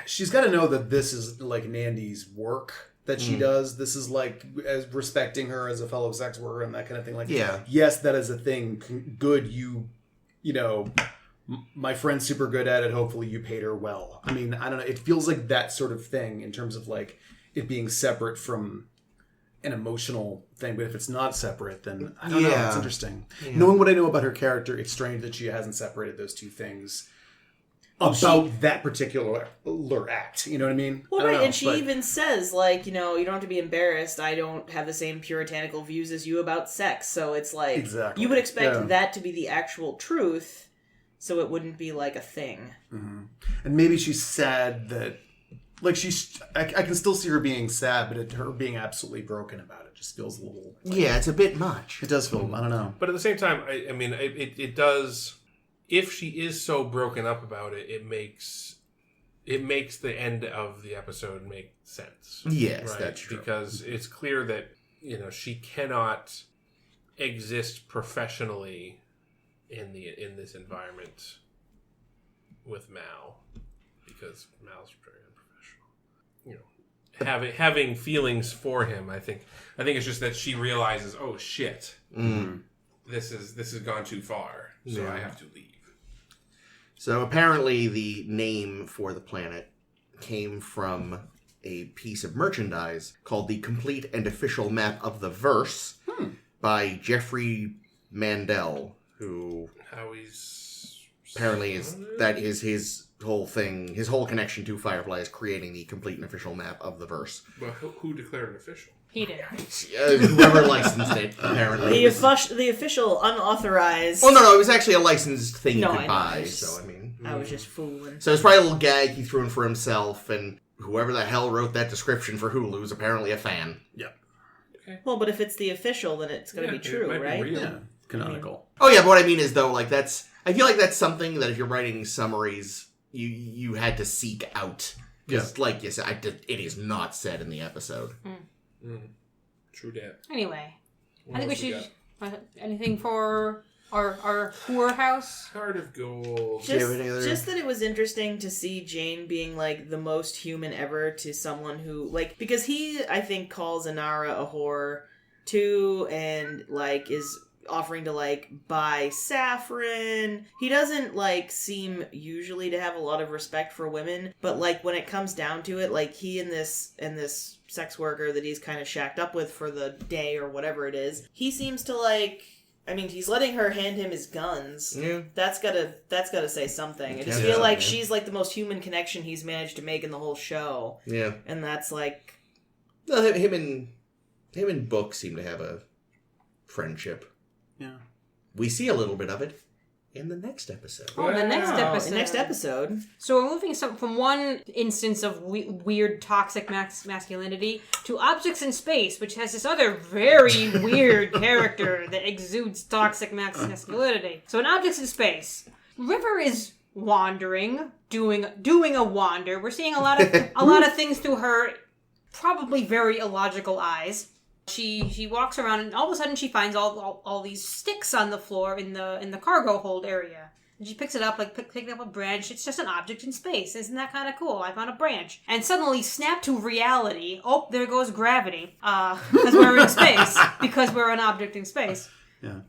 E: she's got to know that this is like Nandy's work that she does. This is like as respecting her as a fellow sex worker and that kind of thing. Like, yes, that is a thing. Good, you know. My friend's super good at it. Hopefully you paid her well. I mean, I don't know. It feels like that sort of thing in terms of like it being separate from an emotional thing. But if it's not separate, then I don't know. It's interesting. Yeah. Knowing what I know about her character, it's strange that she hasn't separated those two things about that particular act. You know what I mean?
C: Well,
E: I don't know,
C: and she even says, like, you know, you don't have to be embarrassed. I don't have the same puritanical views as you about sex. So it's like, you would expect that to be the actual truth. So it wouldn't be like a thing.
E: Mm-hmm. And maybe she's sad that, like, I can still see her being sad, but her being absolutely broken about it just feels a little... Like,
A: it's a bit much.
E: It does feel, I don't know.
D: But at the same time, I mean, it does... If she is so broken up about it, it makes the end of the episode make sense.
A: Yes,
D: right?
A: that's true.
D: Because it's clear that, you know, she cannot exist professionally in this environment with Mal, because Mal's very unprofessional. You know, having feelings for him, I think it's just that she realizes, oh shit, this has gone too far, so I have to leave.
A: So apparently the name for the planet came from a piece of merchandise called the Complete and Official Map of the Verse by Jeffrey Mandel, who apparently that is his whole thing, his whole connection to Firefly is creating the complete and official map of the verse.
D: But who declared it official?
B: He did.
A: Whoever licensed it, apparently.
C: The official unauthorized...
A: Well, no, it was actually a licensed thing you could
C: I know,
A: buy, so I mean...
C: I was just fooling.
A: So it's probably a little gag he threw in for himself, and whoever the hell wrote that description for Hulu is apparently a fan.
E: Yeah.
D: Okay.
C: Well, but if it's the official, then it's going to be true, right?
E: Yeah. Canonical.
A: Oh yeah, but what I mean is though, like that's I feel like that's something that if you're writing summaries, you had to seek out. Because, like you said, it is not said in the episode.
D: True that.
B: Anyway,
D: What
B: I think we
D: else
B: should... anything for our whorehouse?
D: Heart of Gold.
C: Just that it was interesting to see Jane being, like, the most human ever to someone who, like... Because he, I think, calls Inara a whore, too, and, like, is... offering to, like, buy saffron. He doesn't, like, seem usually to have a lot of respect for women, but, like, when it comes down to it, like, he and this sex worker that he's kind of shacked up with for the day or whatever it is, he seems to, like, I mean, he's letting her hand him his guns.
A: Yeah.
C: That's gotta say something. I just feel like she's, like, the most human connection he's managed to make in the whole show. Yeah. And that's, like...
A: Well, him and Book seem to have a friendship.
E: Yeah.
A: We see a little bit of it in the next episode.
B: Oh, the next episode. So we're moving from one instance of weird toxic masculinity to Objects in Space, which has this other very weird character that exudes toxic masculinity. So in Objects in Space, River is wandering, doing a wander. We're seeing a lot of things through her probably very illogical eyes. She walks around and all of a sudden she finds all these sticks on the floor in the cargo hold area. And she picks it up, like picking up a branch. It's just an object in space. Isn't that kind of cool? I found a branch. And suddenly, snap to reality. Oh, there goes gravity. Because we're in space. Because we're an object in space.
E: Yeah.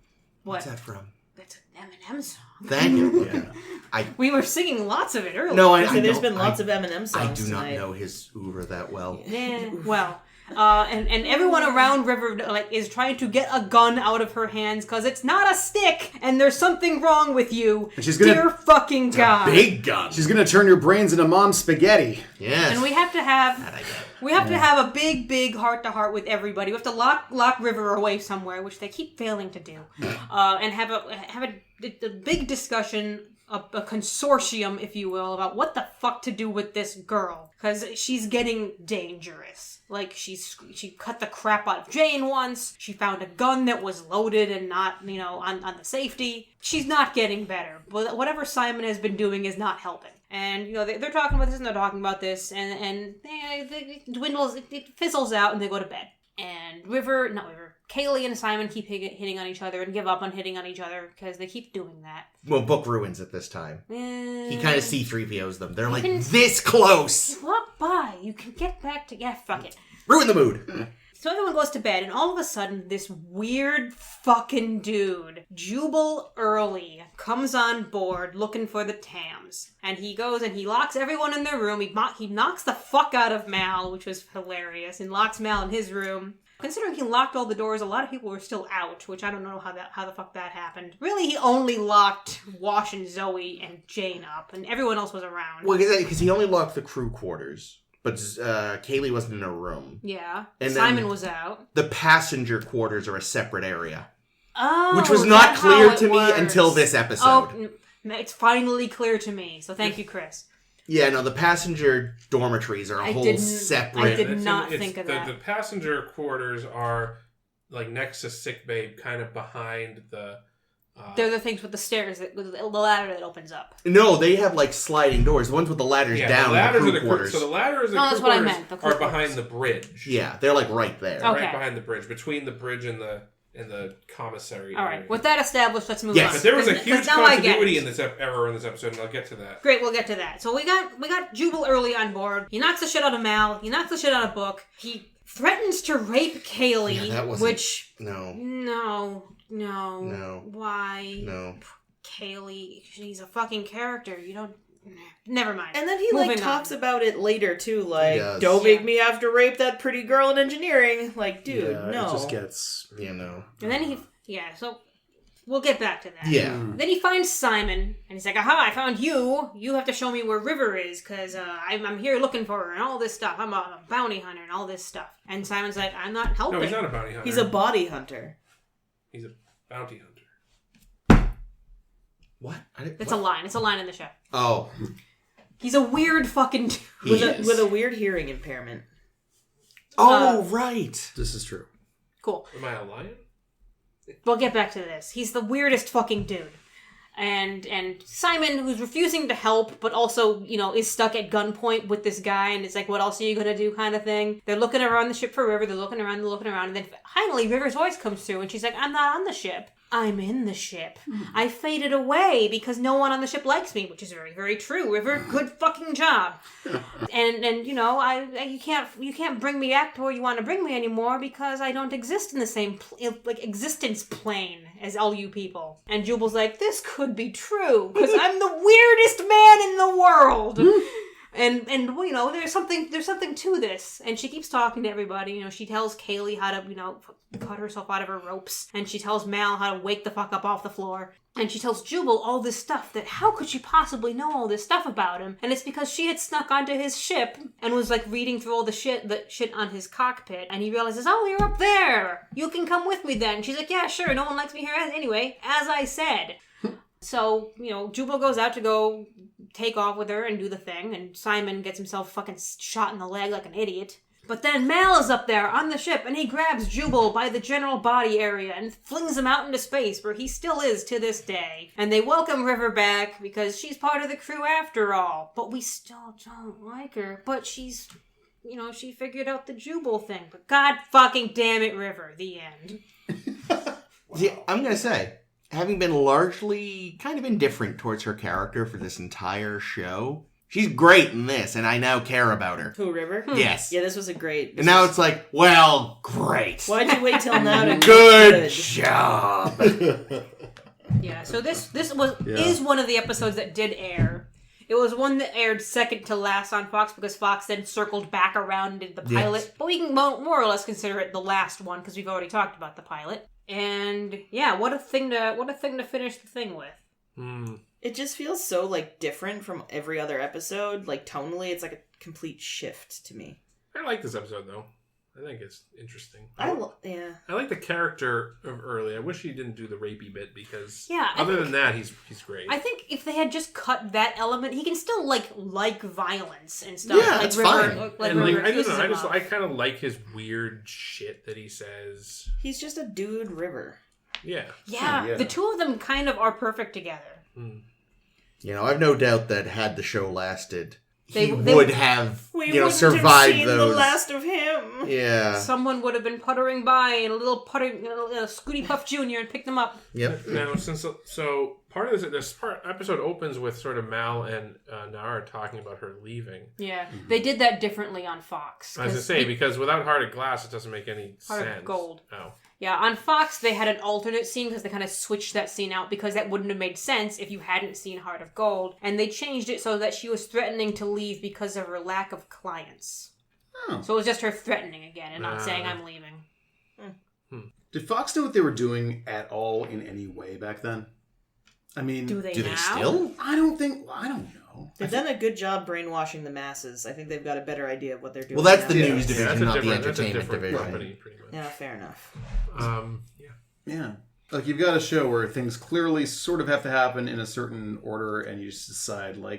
A: What's that from?
B: That's an Eminem song.
A: Thank you. Yeah.
B: We were singing lots of it earlier.
A: No,
C: there's been lots of Eminem songs
A: I do not
C: tonight.
A: know his oeuvre that well.
B: Yeah, well... and everyone around River is trying to get a gun out of her hands because it's not a stick and there's something wrong with you. Dear fucking God.
A: Big gun.
E: She's gonna turn your brains into mom's spaghetti.
A: Yes.
B: And we have to have to have a big heart to heart with everybody. We have to lock River away somewhere, which they keep failing to do, and have a big discussion. A consortium, if you will, about what the fuck to do with this girl. Because she's getting dangerous. Like, she cut the crap out of Jane once. She found a gun that was loaded and not, on the safety. She's not getting better. But whatever Simon has been doing is not helping. And, they're talking about this and they're talking about this. And it dwindles, it fizzles out and they go to bed. And Kaylee and Simon keep hitting on each other and give up on hitting on each other because they keep doing that.
A: Well, Book ruins it this time. He kind of C-3POs them. They're this close!
B: Walk by. You can get back to... Yeah, fuck it.
A: Ruin the mood!
B: So everyone goes to bed, and all of a sudden, this weird fucking dude, Jubal Early, comes on board looking for the Tams. And he goes and he locks everyone in their room. He knocks the fuck out of Mal, which was hilarious, and locks Mal in his room. Considering he locked all the doors, a lot of people were still out, which I don't know how the fuck that happened. Really, he only locked Wash and Zoe and Jane up, and everyone else was around.
A: Well, because he only locked the crew quarters. But Kaylee wasn't in her room.
B: Yeah.
A: And
B: Simon was out.
A: The passenger quarters are a separate area.
B: Oh,
A: which was not clear to me until this episode.
B: Oh, it's finally clear to me. So thank you, Chris.
A: Yeah, no, the passenger dormitories are a whole separate...
B: I did not think of that.
D: The passenger quarters are like next to sickbay, kind of behind the...
B: They're the things with the stairs, with the ladder that opens up.
A: No, they have like sliding doors. The ones with the ladders down.
D: The ladders
A: are the
D: crew
A: quarters.
D: So the ladders and
B: that's
D: crew
B: what I
D: quarters
B: meant. The
D: are behind the bridge.
A: Yeah, they're like right there.
B: Okay.
D: Right behind the bridge, between the bridge and the commissary.
B: All right.
D: area.
B: With that established, let's move
A: Yes.
B: on.
D: But there was a huge continuity
B: in
D: in this error in this episode, and I'll get to that.
B: Great, we'll get to that. So we got Jubal Early on board. He knocks the shit out of Mal. He knocks the shit out of Book. He threatens to rape Kaylee,
A: that wasn't...
B: which...
A: No.
B: Why?
A: No.
B: Kaylee, she's a fucking character. You don't... Never mind.
C: And then he talks about it later too, like, don't make me have to rape that pretty girl in engineering. Like, dude, no.
E: It just gets...
B: And then so we'll get back to that.
A: Yeah.
B: Then he finds Simon, and he's like, aha, I found you. You have to show me where River is, because I'm here looking for her, and all this stuff. I'm a bounty hunter, and all this stuff. And Simon's like, I'm not helping.
D: No, he's not a bounty hunter.
C: He's a body hunter.
D: He's a bounty hunter.
A: What?
B: It's a line. It's a line in the show.
A: Oh.
B: He's a weird fucking dude.
C: With a weird hearing impairment.
A: Oh, right.
E: This is true.
B: Cool.
D: Am I a lion?
B: We'll get back to this. He's the weirdest fucking dude. And Simon, who's refusing to help, but also, is stuck at gunpoint with this guy, and it's like, what else are you gonna do kind of thing. They're looking around the ship for River, they're looking around, and then finally River's voice comes through, and she's like, I'm not on the ship. I'm in the ship. I faded away because no one on the ship likes me, which is very, very true. River, good fucking job. and you can't bring me back to where you want to bring me anymore because I don't exist in the same existence plane as all you people. And Jubal's like, this could be true because I'm the weirdest man in the world. And there's something to this. And she keeps talking to everybody. She tells Kaylee how to, cut herself out of her ropes. And she tells Mal how to wake the fuck up off the floor. And she tells Jubal all this stuff that how could she possibly know all this stuff about him? And it's because she had snuck onto his ship and was reading through all the shit on his cockpit. And he realizes, oh, you're up there. You can come with me then. And she's like, yeah, sure. No one likes me here anyway, as I said. So, Jubal goes out to go take off with her and do the thing, and Simon gets himself fucking shot in the leg like an idiot. But then Mal is up there on the ship, and he grabs Jubal by the general body area and flings him out into space, where he still is to this day. And they welcome River back, because she's part of the crew after all. But we still don't like her. But she's, she figured out the Jubal thing. But god fucking damn it, River. The end.
A: See, I'm gonna say, having been largely kind of indifferent towards her character for this entire show, she's great in this, and I now care about her.
C: Who, River?
A: Yes.
C: Yeah, this was a great...
A: And now it's like, well, great.
C: Why'd you wait till now to...
A: Good job.
B: Yeah, so this is one of the episodes that did air. It was one that aired second to last on Fox because Fox then circled back around and did the pilot. Yes. But we can more or less consider it the last one because we've already talked about the pilot. And yeah, what a thing to finish the thing with.
C: It just feels so different from every other episode. Tonally, it's a complete shift to me.
D: I like this episode though. I think it's interesting.
C: I
D: like the character of Early. I wish he didn't do the rapey bit because
B: other
D: than that, he's great.
B: I think if they had just cut that element, he can still like violence and stuff.
A: Yeah, that's fine.
D: I kind of like his weird shit that he says.
C: He's just a dude, River.
D: Yeah.
B: Yeah. The two of them kind of are perfect together.
A: I've no doubt that had the show lasted, he would have survived
C: have
A: those.
C: The last of him.
A: Yeah.
B: Someone would have been puttering by in a little Scooty Puff Jr. and picked them up.
A: Yep.
D: Now, so part of this episode opens with sort of Mal and Nara talking about her leaving.
B: Yeah, they did that differently on Fox.
D: I was going to say, because without Heart of Glass, it doesn't make any sense.
B: Heart of Gold.
D: Oh.
B: Yeah, on Fox, they had an alternate scene because they kind of switched that scene out because that wouldn't have made sense if you hadn't seen Heart of Gold. And they changed it so that she was threatening to leave because of her lack of clients. Oh. So it was just her threatening again and not saying, I'm leaving.
E: Did Fox know what they were doing at all in any way back then? I mean...
B: Do they
A: still?
E: I don't know.
C: They've done a good job brainwashing the masses. I think they've got a better idea of what they're doing.
A: Well, that's
C: now.
A: the news division, not the
D: that's
A: entertainment division.
D: Company, pretty much.
C: Yeah, fair enough.
E: Yeah. You've got a show where things clearly sort of have to happen in a certain order, and you just decide, nah.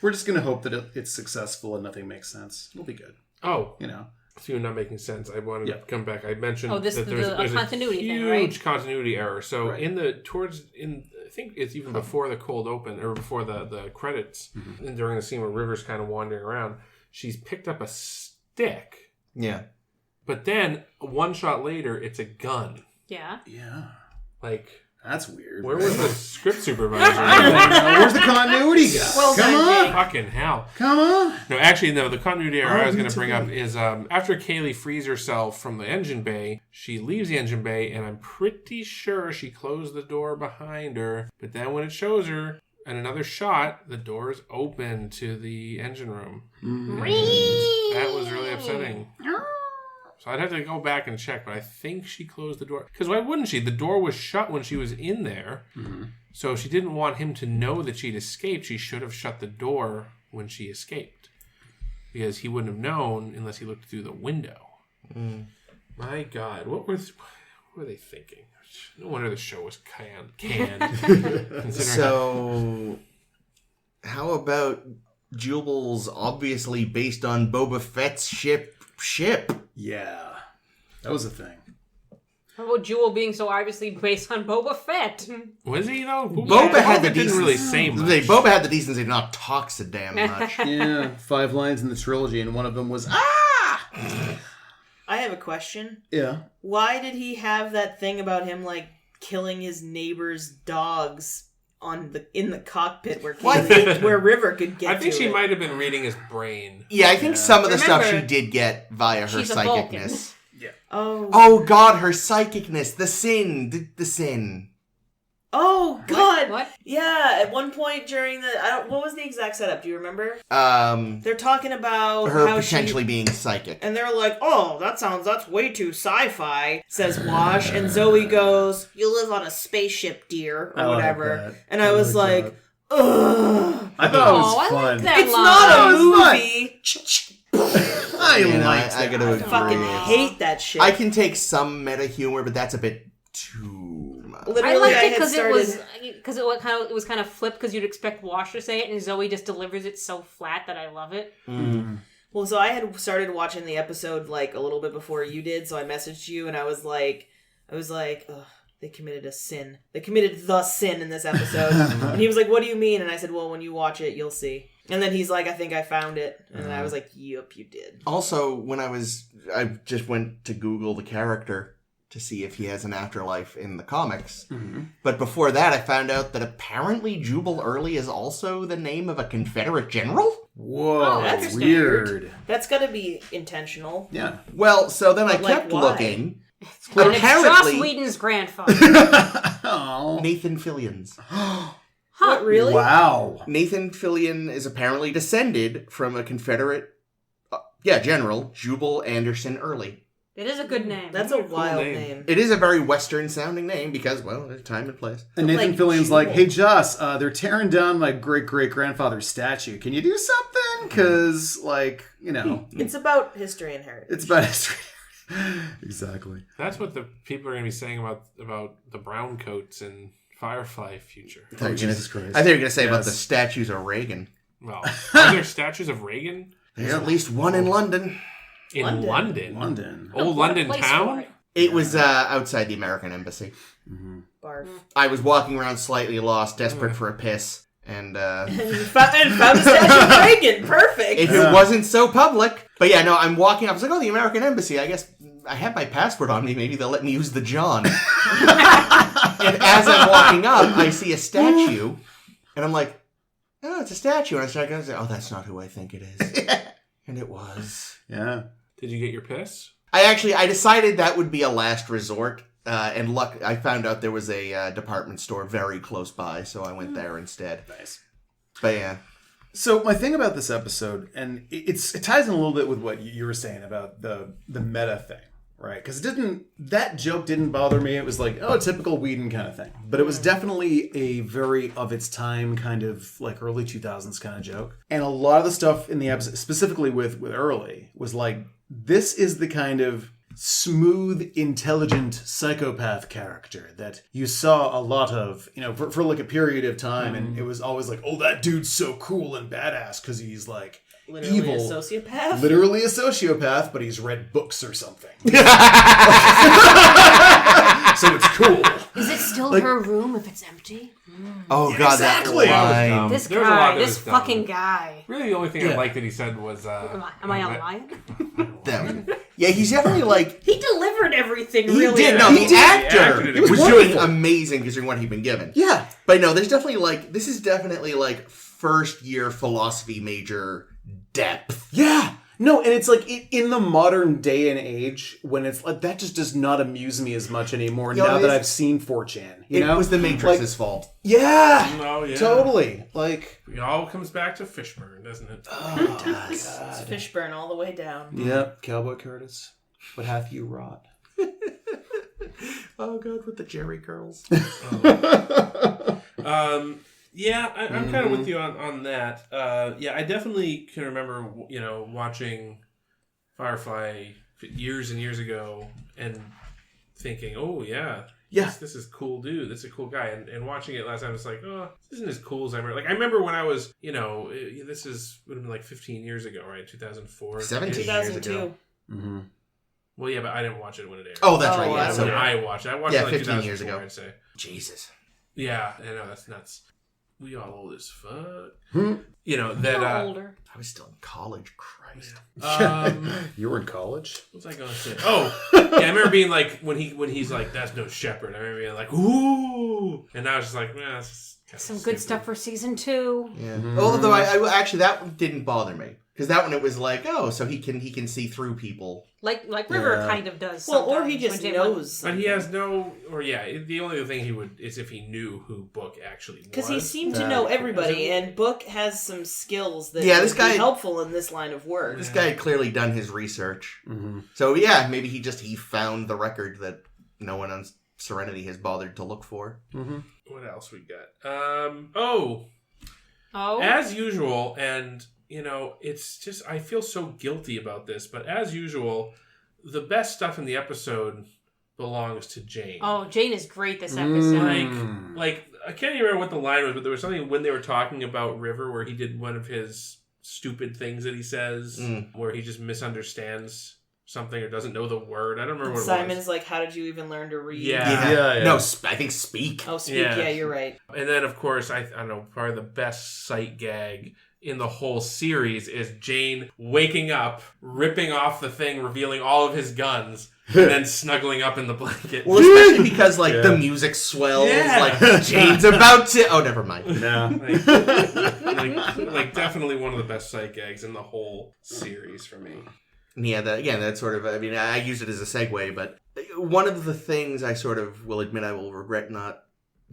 E: We're just going to hope that it's successful and nothing makes sense. It'll be good.
D: Oh. So you're not making sense. I wanted to come back. I mentioned
B: that there's
D: a
B: continuity
D: huge
B: thing, right?
D: continuity error. So I think it's even before the cold open or before the credits, and during the scene where River's kind of wandering around, she's picked up a stick.
A: Yeah.
D: But then one shot later, it's a gun.
B: Yeah.
E: Yeah. That's weird.
D: Where was the script supervisor?
E: Where's the continuity guy?
B: Well,
E: Come on.
D: Fucking hell.
E: Come on.
D: No, actually, no. The continuity error I was going to bring up is after Kaylee frees herself from the engine bay, she leaves the engine bay, and I'm pretty sure she closed the door behind her. But then when it shows her in another shot, the door is open to the engine room. That was really upsetting. So I'd have to go back and check, but I think she closed the door. Because why wouldn't she? The door was shut when she was in there. So if she didn't want him to know that she'd escaped, she should have shut the door when she escaped. Because he wouldn't have known unless he looked through the window. My God, what were they thinking? No wonder the show was canned.
A: So, how about Jubal's obviously based on Boba Fett's ship?
E: Yeah. That was a thing.
B: How about Jewel being so obviously based on Boba Fett?
D: Was he though?
A: Boba had the
D: didn't really say much.
A: Boba had the decency to not talk so damn much.
E: Yeah, 5 lines in the trilogy, and one of them was
C: I have a question.
E: Yeah.
C: Why did he have that thing about him like killing his neighbor's dogs in the cockpit where River could get?
D: I think
C: to
D: she
C: it?
D: might have been reading his brain.
A: Yeah, I think some of the stuff she
B: Remember,
A: did get via her
B: she's a Vulcan.
A: psychicness.
C: Oh.
A: Oh God, her psychicness, the sin, the sin.
C: Oh God.
B: What?
C: Yeah, at one point during what was the exact setup? Do you remember?
A: Her
C: They're talking about how
A: potentially being psychic.
C: and they're like, "Oh, that's way too sci-fi," says Wash, and Zoe goes, "You live on a spaceship, dear," or
E: I like
C: whatever.
E: that.
C: And I was
E: like
C: like, "Ugh."
E: I thought it was
B: Oh, I
E: fun.
B: like that
C: It's
B: line.
C: not a
E: No, it's not.
C: movie.
E: I
A: You know,
E: liked
A: I
E: it.
A: gotta
C: I
A: agree.
C: fucking hate that shit.
A: I can take some meta humor, but that's a bit too much.
C: Literally,
B: I liked it
C: had
B: because
C: started...
B: it was kind of flipped because you'd expect Wash to say it, and Zoe just delivers it so flat that I love it.
C: Well, so I had started watching the episode like a little bit before you did, so I messaged you and I was like, ugh, they committed a sin. They committed the sin in this episode. And he was like, what do you mean? And I said, well, when you watch it, you'll see. And then he's like, I think I found it. And I was like, yep, you did.
A: Also, when I just went to Google the character to see if he has an afterlife in the comics.
E: Mm-hmm.
A: But before that, I found out that apparently Jubal Early is also the name of a Confederate general?
E: Whoa,
B: Oh,
C: that's
E: weird.
C: That's gotta be intentional.
E: Yeah.
A: Well, so then I
C: But, like,
A: kept
C: why?
A: looking.
B: And it's Joss
A: Apparently,
B: Whedon's grandfather.
E: Oh.
A: Nathan Fillion's.
C: What, really?
E: Wow.
A: Nathan Fillion is apparently descended from a Confederate, general, Jubal Anderson Early.
B: It is a good name.
C: That's a
D: Cool
C: wild
D: name.
C: name.
A: It is a very Western-sounding name because, well, there's time and place.
E: And Nathan
C: Like,
E: Fillion's like,
C: Jewel.
E: hey, Joss, they're tearing down my great-great-grandfather's statue. Can you do something? Because,
C: It's about history and heritage.
E: it's about history. Exactly.
D: That's what the people are going to be saying about the brown coats in Firefly future.
A: I thought you were
E: Jesus
A: gonna-
E: Christ.
A: I thought you were going to say about
E: Yes.
A: the statues of Reagan.
D: Well, are there statues of Reagan
A: There's at least one in London.
D: in
C: London.
D: London?
E: London.
D: Old
B: What a
D: London
B: place for
D: town?
B: it.
A: It was outside the American Embassy.
C: Barf.
A: I was walking around slightly lost, desperate for a piss, and
C: and found a statue of Reagan. Perfect.
A: if it wasn't so public. But yeah, no, I'm walking. I was like, oh, the American Embassy. I guess I have my passport on me. Maybe they'll let me use the John. And as I'm walking up, I see a statue, and I'm like, oh, it's a statue. And I start going, oh, that's not who I think it is. And it was.
E: Yeah.
D: Did you get your piss?
A: I decided that would be a last resort. And I found out there was a department store very close by, so I went there instead.
E: Nice.
A: But yeah.
E: So my thing about this episode, and it ties in a little bit with what you were saying about the meta thing, right? Because that joke didn't bother me. It was like, oh, a typical Whedon kind of thing. But it was definitely a very of its time kind of like early 2000s kind of joke. And a lot of the stuff in the episode, specifically with Early, was like, this is the kind of smooth, intelligent psychopath character that you saw a lot of, for like a period of time. And it was always like, oh, that dude's so cool and badass because he's like
C: Literally
E: evil.
C: a sociopath.
E: Literally a sociopath, but he's read books or something. So it's cool.
B: Is it still her room if it's empty?
A: Oh, God,
E: Exactly.
A: that
D: Um,
A: line.
B: This
D: There was a lot
B: guy,
D: that
B: this
D: was dumb.
B: fucking guy.
D: Really, the only thing I liked that he said was,
B: Am I a lion?
A: Yeah, he's definitely like...
C: He delivered everything
A: He
C: really
A: did. No,
C: well.
A: the
D: He
A: actor
D: acted it
A: was
E: wonderful.
A: doing amazing considering what he'd been given.
E: Yeah.
A: But no, there's definitely like... This is definitely like first year philosophy major depth.
E: Yeah. No, and it's like in the modern day and age when it's like that just does not amuse me as much anymore now that I've seen 4chan. You know?
A: It was the Matrix's fault.
E: Yeah.
D: oh, yeah.
E: Totally. Like,
D: It all comes back to Fishburne, doesn't it?
E: oh,
C: It's Fishburne all the way down.
E: Yep, Cowboy Curtis. What hath you wrought?
A: Oh, God, with the Jerry curls.
D: Yeah, I'm kind of with you on that. Yeah, I definitely can remember, watching Firefly years and years ago and thinking, oh, yeah.
E: Yeah.
D: This is cool dude. This is a cool guy. And watching it last time, it's like, oh, this isn't as cool as I remember. Like, I remember when I was, would have been like 15 years ago, right? 2004.
A: 17.
C: 2002.
E: Mm-hmm.
D: Well, yeah, but I didn't watch it when it aired.
A: Oh, that's right.
C: Oh,
A: Yeah,
C: wow.
A: so
D: when I watched it. I watched it like
A: 15 years
D: 2004,
A: ago.
D: I'd say.
A: Jesus.
D: Yeah, I know, that's nuts. We all old as fuck.
E: Hmm.
D: You know,
B: A
D: that...
B: little older.
A: I was still in college. Christ.
E: You were in college?
D: What was I going to say? Oh, yeah, I remember being like, when he's like, that's no shepherd. I remember being like, ooh! And I was just like, that's just kind of
B: Some
D: stupid.
B: good stuff for season 2.
A: Yeah. Although I actually that one didn't bother me because that one it was like, oh, so he can see through people.
B: Like River
E: Yeah.
B: kind of does.
C: Well, or he
B: sometimes
C: just
B: when
C: knows.
D: But he has no, or yeah, the only thing he would is if he knew who Book actually was.
C: Because he seemed to know everybody, and Book has some skills that
A: Yeah, this
C: would
A: guy-
C: be helpful in this line of work.
A: This guy had clearly done his research.
E: Mm-hmm.
A: So yeah, maybe he found the record that no one on Serenity has bothered to look for.
E: Mm-hmm.
D: What else we got?
B: Oh.
D: As usual, and you know, it's just I feel so guilty about this, but as usual, the best stuff in the episode belongs to Jane.
B: Oh, Jane is great this episode.
D: Like I can't even remember what the line was, but there was something when they were talking about River where he did one of his stupid things that he says, where he just misunderstands something or doesn't know the word. I don't remember what it was.
C: Simon's like, how did you even learn to read?
E: Yeah.
A: No, I think speak.
C: Oh, speak.
D: Yeah.
C: Yeah, you're right.
D: And then, of course, I don't know, probably the best sight gag in the whole series is Jane waking up, ripping off the thing, revealing all of his guns, and then snuggling up in the blanket.
A: Well, especially because like the music swells,
D: Yeah.
A: like Jane's about to. Oh, never mind.
E: Yeah.
D: like definitely one of the best sight gags in the whole series for me.
A: Yeah, that's sort of. I mean, I use it as a segue, but one of the things I sort of will admit I will regret not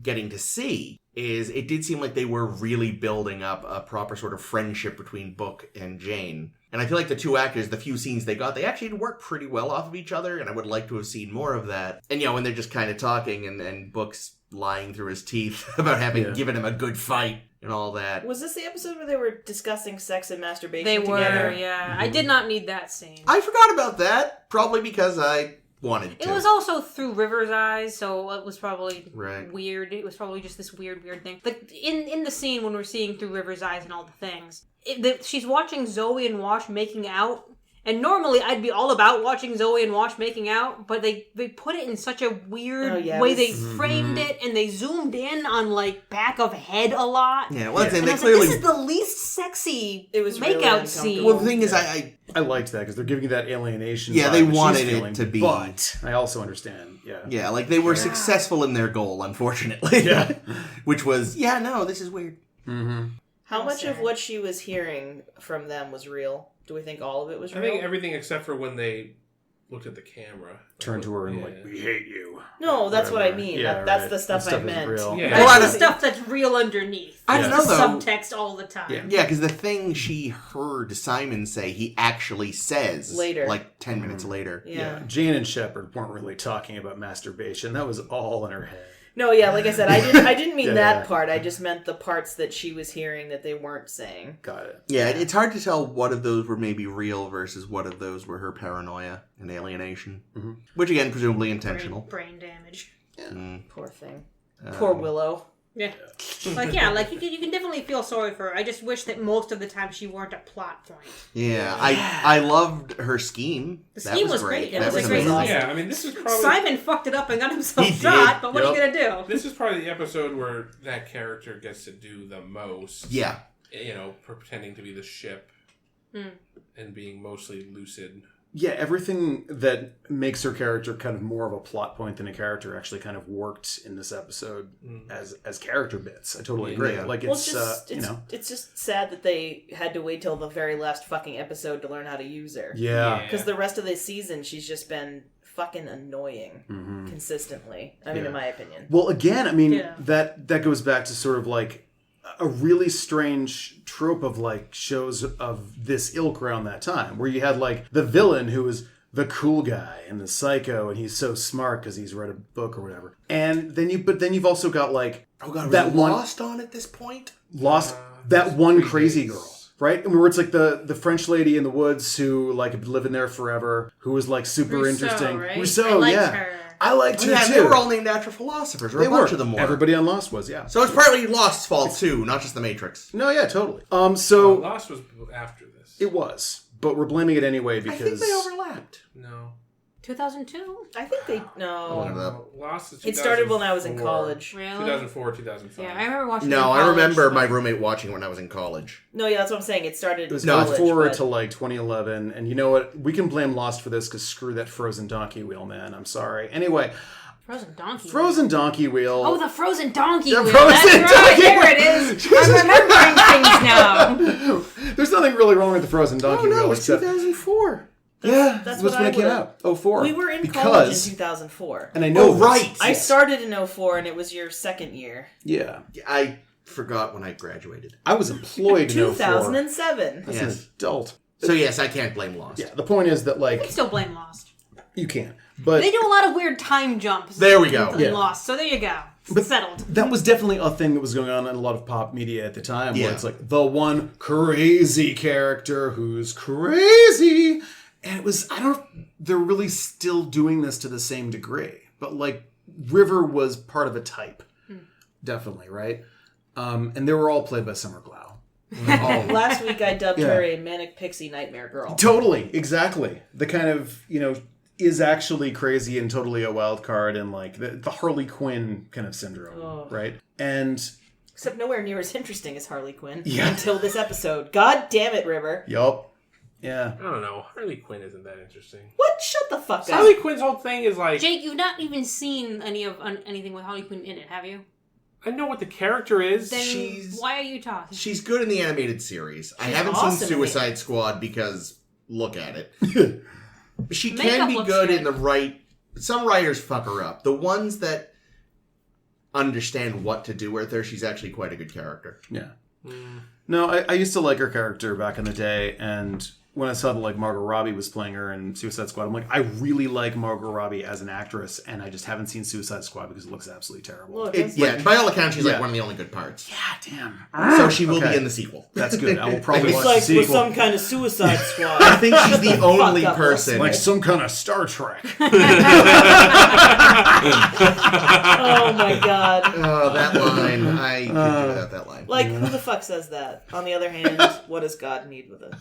A: getting to see is it did seem like they were really building up a proper sort of friendship between Book and Jane. And I feel like the two actors, the few scenes they got, they actually worked pretty well off of each other, and I would like to have seen more of that. And, you know, when they're just kind of talking and Book's lying through his teeth about having given him a good fight and all that.
C: Was this the episode where they were discussing sex and masturbation
B: They were,
C: together?
B: yeah. I did not need that scene.
A: I forgot about that, probably because I wanted to.
B: It was also through River's eyes, so it was probably
A: Right.
B: weird. It was probably just this weird thing. Like in the scene when we're seeing through River's eyes and all the things, she's watching Zoe and Wash making out. And normally I'd be all about watching Zoe and Wash making out, but they put it in such a weird way. They framed it and they zoomed in on like back of head a lot.
A: Yeah, well,
B: And I
A: they
B: was
A: clearly.
B: like, this is the least sexy
C: It was really
B: makeout scene.
C: uncomfortable.
A: Well, the thing is, I
E: I liked that because they're giving you that alienation.
A: Yeah,
E: vibe
A: they
E: that she's
A: wanted it
E: feeling,
A: to be-
E: But I also understand. Yeah.
A: yeah, like they were successful in their goal, unfortunately.
E: Yeah.
A: Which was, no, this is weird.
E: Mm-hmm.
C: How much of what she was hearing from them was real? Do we think all of it was
D: I
C: real?
D: think everything except for when they looked at the camera.
E: Turn to her and
D: Yeah.
E: like, we hate you.
C: No, that's what I
E: Whatever.
C: mean.
E: Yeah,
C: That's
E: right.
C: the stuff
E: That
C: I
E: is
C: meant.
E: real.
D: Yeah.
A: Well,
B: That's the stuff that's real underneath.
A: I
B: That's
A: don't know,
B: the
A: though.
B: subtext all the time.
A: Yeah, because the thing she heard Simon say, he actually says
C: Later.
A: like 10 minutes later.
C: Yeah.
E: Jane and Shepard weren't really talking about masturbation. That was all in her head.
C: No, yeah, like I said, I didn't mean
E: Yeah,
C: that
E: yeah.
C: part. I just meant the parts that she was hearing that they weren't saying.
E: Got it.
A: Yeah, it's hard to tell what of those were maybe real versus what of those were her paranoia and alienation.
E: Mm-hmm.
A: Which, again, presumably intentional.
B: Brain damage.
C: Poor thing. Poor Willow.
B: Yeah. Like you can definitely feel sorry for her. I just wish that most of the time she weren't a plot point.
A: Yeah, I loved her scheme.
B: The
A: That
B: scheme was great.
C: Yeah,
B: It
A: That
B: was
A: was
B: a great
A: amazing.
B: scene.
D: Yeah, I mean, this is probably
B: Simon fucked it up and got himself
A: He did.
B: shot, but what are you
E: Yep.
B: gonna do?
D: this is probably the episode where that character gets to do the most.
A: Yeah.
D: You know, pretending to be the ship and being mostly lucid.
E: Yeah, everything that makes her character kind of more of a plot point than a character actually kind of worked in this episode as character bits. I totally agree.
A: Yeah.
E: Like
C: Well,
E: it's,
C: it's just sad that they had to wait till the very last fucking episode to learn how to use her.
E: yeah.
C: Because the rest of the season, she's just been fucking annoying consistently. I mean, in my opinion.
E: Well, again, I mean,
B: Yeah.
E: that goes back to sort of like a really strange trope of like shows of this ilk around that time, where you had like the villain who was the cool guy and the psycho, and he's so smart because he's read a book or whatever. And then you've also got like
A: Oh, God,
E: that
A: was
E: one
A: Lost on at this point?
E: that one
D: three
E: crazy
D: days.
E: girl. Right? And where it's like the French lady in the woods who like had been living there forever, who was like super
B: Rousseau,
E: interesting.
B: right?
E: Rousseau,
B: I liked
E: yeah.
B: her.
E: I liked her
A: Yeah,
E: too.
A: they were all named after philosophers, or
E: They
A: a bunch
E: were.
A: of them were.
E: Everybody on Lost was, yeah.
A: So it's partly Lost's fault, too, not just The Matrix.
E: No, yeah, totally. So
D: Lost was after this.
E: it was, but we're blaming it anyway
A: I think
E: because
A: they overlapped.
D: No.
B: 2002?
C: I think they
A: Look it
C: no.
A: up.
D: Lost is
C: It started when I was in
D: 2004.
C: college.
B: Really?
D: 2004, 2005.
B: Yeah, I remember watching it
A: No,
B: in
A: I
B: college,
A: remember
B: but-
A: my roommate watching it when I was in college.
C: No, yeah, that's what I'm saying. It started.
E: It was
A: No,
C: college,
E: forward
C: but-
E: to like 2011, and you know what? We can blame Lost for this because screw that frozen donkey wheel, man. I'm sorry. Anyway,
B: Frozen Donkey.
E: frozen donkey wheel.
B: Oh, the Frozen Donkey
E: The
B: wheel.
E: Frozen
B: That's right.
E: Donkey
B: There it is. I'm remembering things now.
E: There's nothing really wrong with the frozen donkey
A: Oh no,
E: wheel
A: it's
E: except
A: 2004.
E: yeah,
C: that's
E: was
C: what
E: when
C: I
E: it came
C: would've-
E: out. 04.
C: We were in college
E: because,
C: in 2004.
E: and I know
A: Oh, right.
C: I started in 04, and it was your second year.
E: Yeah,
A: I forgot when I graduated.
E: I was employed in 04.
C: 2007.
E: As
A: Yes.
E: an adult.
A: So yes, I can't blame Lost.
E: Yeah, the point is that
B: I
E: like
B: still blame Lost.
E: you can't. But
B: They do a lot of weird time jumps.
A: There we go.
B: in
E: Yeah.
B: Lost. So there you go.
E: But-
B: Settled.
E: that was definitely a thing that was going on in a lot of pop media at the time.
A: Yeah.
E: Where it's like the one crazy character who's crazy. And it was, I don't, they're really still doing this to the same degree. But like, River was part of a type. Definitely, right? And they were all played by Summer Glau.
C: Last week I dubbed
E: Yeah.
C: her a manic pixie nightmare girl.
E: Totally, exactly. The kind of, is actually crazy and totally a wild card and like the Harley Quinn kind of syndrome,
C: Oh.
E: right? And,
C: Except nowhere near as interesting as Harley Quinn.
E: Yeah.
C: Until this episode. God damn it, River.
E: yup. Yeah.
D: I don't know. Harley Quinn isn't that interesting.
C: What? Shut the fuck up.
D: Harley Quinn's whole thing is like...
B: Jake, you've not even seen anything with Harley Quinn in it, have you?
D: I know what the character is.
B: Then why are you talking?
A: She's good in the animated series. I
C: She's
A: haven't
C: awesome
A: seen
C: in it.
A: Suicide Squad because look at it. She
B: Makeup
A: can be
B: looks
A: good
B: good.
A: in the right. Some writers fuck her up. The ones that understand what to do with her, she's actually quite a good character.
E: Yeah. No, I used to like her character back in the day, and when I saw that like Margot Robbie was playing her in Suicide Squad, I'm like, I really like Margot Robbie as an actress, and I just haven't seen Suicide Squad because it looks absolutely terrible.
C: Look, it's
A: Yeah, by all accounts, she's
E: Yeah.
A: like one of the only good parts.
E: Yeah, damn.
A: So she will
E: Okay.
A: be in the sequel.
E: That's good. I will probably
A: It's
E: watch
C: like
E: the
C: we're
E: sequel.
C: some kind of Suicide Squad.
A: I think she's the only
C: Fuck up,
A: person.
E: Like some kind of Star Trek.
C: Oh my god.
A: Oh, that line. I could do without that line.
C: Like, who the fuck says that? On the other hand, what does God need with it?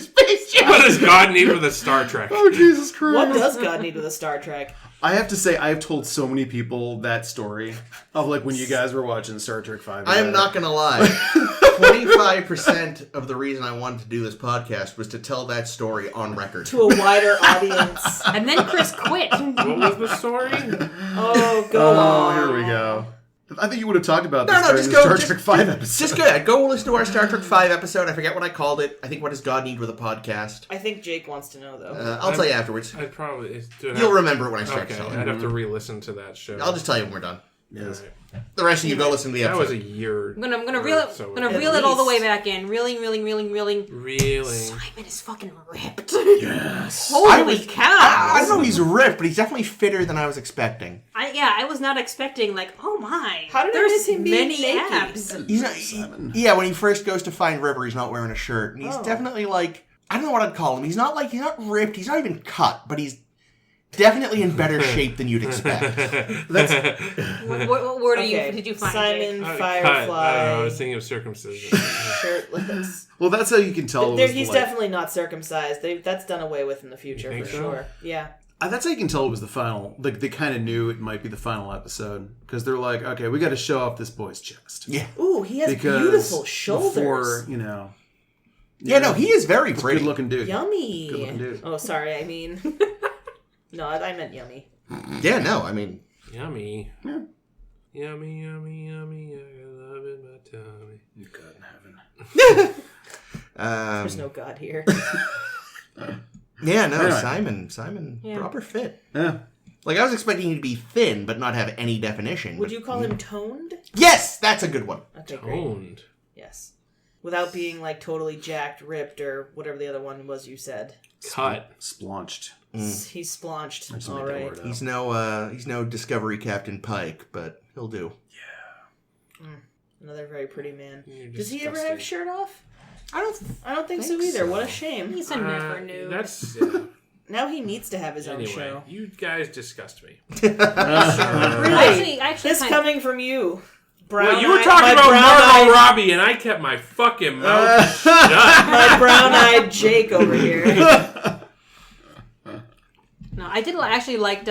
A: Space Jam.
D: What does God need with a Star Trek?
E: Oh, Jesus Christ.
C: What does God need with a Star Trek?
E: I have to say, I have told so many people that story of like when you guys were watching Star Trek 5.
A: I am not going to lie. 25% of the reason I wanted to do this podcast was to tell that story on record.
C: To a wider audience.
B: And then Chris quit.
D: What was the story?
C: Oh, go on.
E: Here we go. I think you would have talked about this
A: No,
E: during
A: just
E: the
A: go-
E: Star
A: just-
E: Trek 5 episode.
A: Just go listen to our Star Trek 5 episode. I forget what I called it. I think what does God need with a podcast?
C: I think Jake wants to know, though.
A: I'll tell you afterwards.
D: I'd probably...
A: You'll remember it when I start
D: Okay,
A: telling.
D: I'd have to re-listen to that show.
A: I'll just tell you when we're done.
E: Yes.
A: The rest of you go listen to the
D: That was
A: episode.
D: a year.
B: I'm gonna reel it.
D: So
B: Gonna
C: At
B: reel it all the way
C: least.
B: back in. Reeling.
D: Really?
B: Simon is fucking ripped.
E: Yes.
B: Holy cow!
A: I don't know he's ripped, but he's definitely fitter than I was expecting.
B: I was not expecting like, oh my.
C: How did I
B: there's
C: miss him being
B: many
C: naked?
B: abs.
A: He's not,
E: Simon.
A: yeah, when he first goes to find River, he's not wearing a shirt. And he's
C: Oh.
A: definitely like, I don't know what I'd call him. He's not ripped, he's not even cut, but he's definitely in better shape than you'd expect.
B: What word
C: Okay,
B: did you find?
C: Simon
B: Jake?
C: Firefly.
D: I was thinking of circumcision.
C: Shirtless.
E: Well, that's how you can tell. it was
C: He's
E: like-
C: definitely not circumcised. That's done away with in the future,
D: You
C: for
D: think so?
C: sure. Yeah.
E: That's how you can tell it was the final. Like they kind of knew it might be the final episode because they're like, okay, we got to show off this boy's chest.
A: Yeah.
C: Ooh, he has
E: Because
C: beautiful shoulders.
E: Before,
A: Yeah, no, he is very pretty.
E: good looking dude.
C: Yummy.
E: Good looking dude.
C: Oh, sorry. I mean, no, I meant yummy.
A: Yeah, no, I mean,
D: Yummy.
E: Yeah.
D: Yummy, yummy, yummy. I got love in my tummy.
E: You God in heaven.
C: There's no God here.
A: yeah, no,
E: Anyway.
A: Simon,
B: Yeah.
A: proper fit.
E: Yeah.
A: Like, I was expecting him to be thin, but not have any definition.
C: Would
A: but-
C: you call him toned?
A: Yes, that's a good one.
C: Okay, great.
D: Toned.
C: Yes. Without being like totally jacked, ripped, or whatever the other one was you said.
D: Cut.
E: Splaunched.
C: He's splaunched.
E: Just
C: All
E: make that
C: right.
E: word up.
A: He's no Discovery Captain Pike, but he'll do.
C: Another very pretty man.
D: You're
C: Does he ever
D: disgusting.
C: have shirt off?
A: I don't.
C: I don't think so
A: Think
C: either.
A: so.
C: What a shame.
B: He's a never knew.
D: That's...
C: Now he needs to have his own
D: anyway,
C: show.
D: you guys disgust me.
C: Really?
B: Actually,
C: This
B: kind
C: coming from you. Brown
D: Well, you were
C: eye-
D: talking
C: my
D: about
C: brown-eyed-
D: Margot Robbie, and I kept my fucking mouth shut.
C: My brown-eyed Jake over here.
B: no, I did actually liked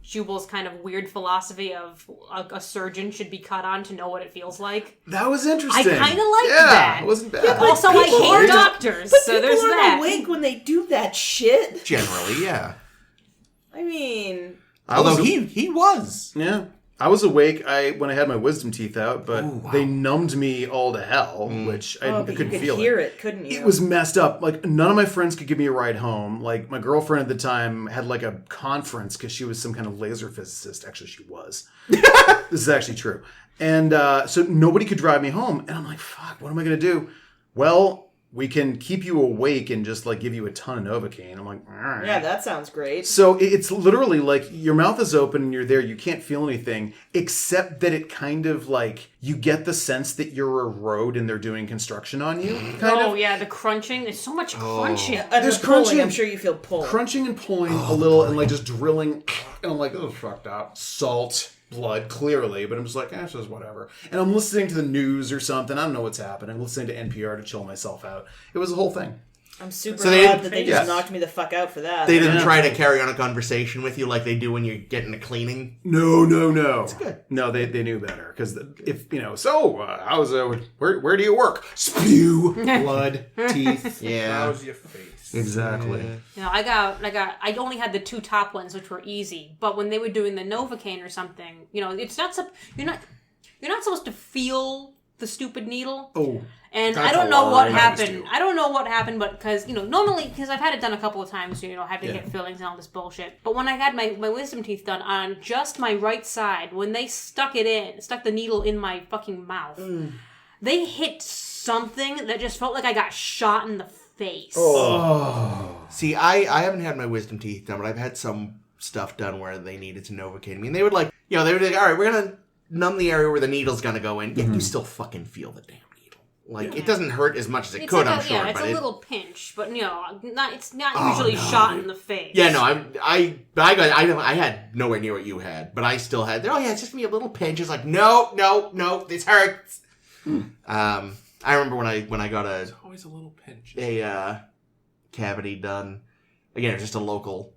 B: Jubal's kind of weird philosophy of a surgeon should be cut on to know what it feels like.
E: That was interesting.
B: I kind of liked that.
E: It wasn't bad.
C: Yeah, but
B: Also, I
C: people
B: hate
C: aren't-
B: doctors,
C: But
B: so there's
C: people aren't
B: that.
C: awake when they do that shit.
A: Generally, yeah.
C: I mean,
A: Although he was.
E: Yeah. I was awake when I had my wisdom teeth out, but they numbed me all to hell, which I
C: but
E: couldn't
C: you could
E: feel
C: hear it, couldn't you?
E: It was messed up. Like, none of my friends could give me a ride home. Like, my girlfriend at the time had, like, a conference because she was some kind of laser physicist. Actually, she was. This is actually true. And so nobody could drive me home. And I'm like, fuck, what am I going to do? Well, we can keep you awake and just, like, give you a ton of Novocaine. I'm like, all right.
C: Yeah, that sounds great.
E: So it's literally like your mouth is open and you're there. You can't feel anything except that it kind of like you get the sense that you're a road and they're doing construction on you.
B: Yeah, the crunching. There's so much crunching.
C: And
E: There's
C: the pulling,
E: crunching.
C: I'm sure you feel pulled.
E: Crunching and pulling a little and like just drilling. And I'm like, oh, fucked up. Salt, blood, clearly. But I'm just like, this is whatever. And I'm listening to the news or something. I don't know what's happening. I'm listening to NPR to chill myself out. It was a whole thing.
C: I'm super
A: So they
C: glad
A: didn't-
C: that they
A: yes.
C: just knocked me the fuck out for that.
A: They didn't try to carry on a conversation with you like they do when you're getting a cleaning.
E: No. It's
A: good.
E: No, they knew better because if how's where do you work? Spew, blood, teeth.
A: Yeah.
D: How's your face?
E: Exactly.
B: You know, I only had the 2 top ones, which were easy. But when they were doing the Novocaine or something, you know, it's not you're not supposed to feel the stupid needle.
E: Oh.
B: And
D: That's
B: I don't
D: a
B: know
D: lot
B: what
D: of
B: happened.
D: times, too.
B: I don't know what happened, but because, you know, normally, because I've had it done a couple of times, you know, having to get fillings and all this bullshit. But when I had my wisdom teeth done on just my right side, when they stuck the needle in my fucking mouth, they hit something that just felt like I got shot in the face.
A: See, I haven't had my wisdom teeth done, but I've had some stuff done where they needed to Novocaine me. And they would like, you know, they would be like, all right, we're going to numb the area where the needle's going to go in. Yet you still fucking feel the damn needle. Like, it doesn't hurt as much as it could,
B: like
A: I'm sure.
B: Yeah, it's
A: but
B: a little pinch, but, you know, it's not usually shot in the face.
A: Yeah, no, I had nowhere near what you had, but I still had, it's just me a little pinch. It's like, no, this hurts. I remember when I got
D: Always a little pinch.
A: a cavity done. Again, it was just a local.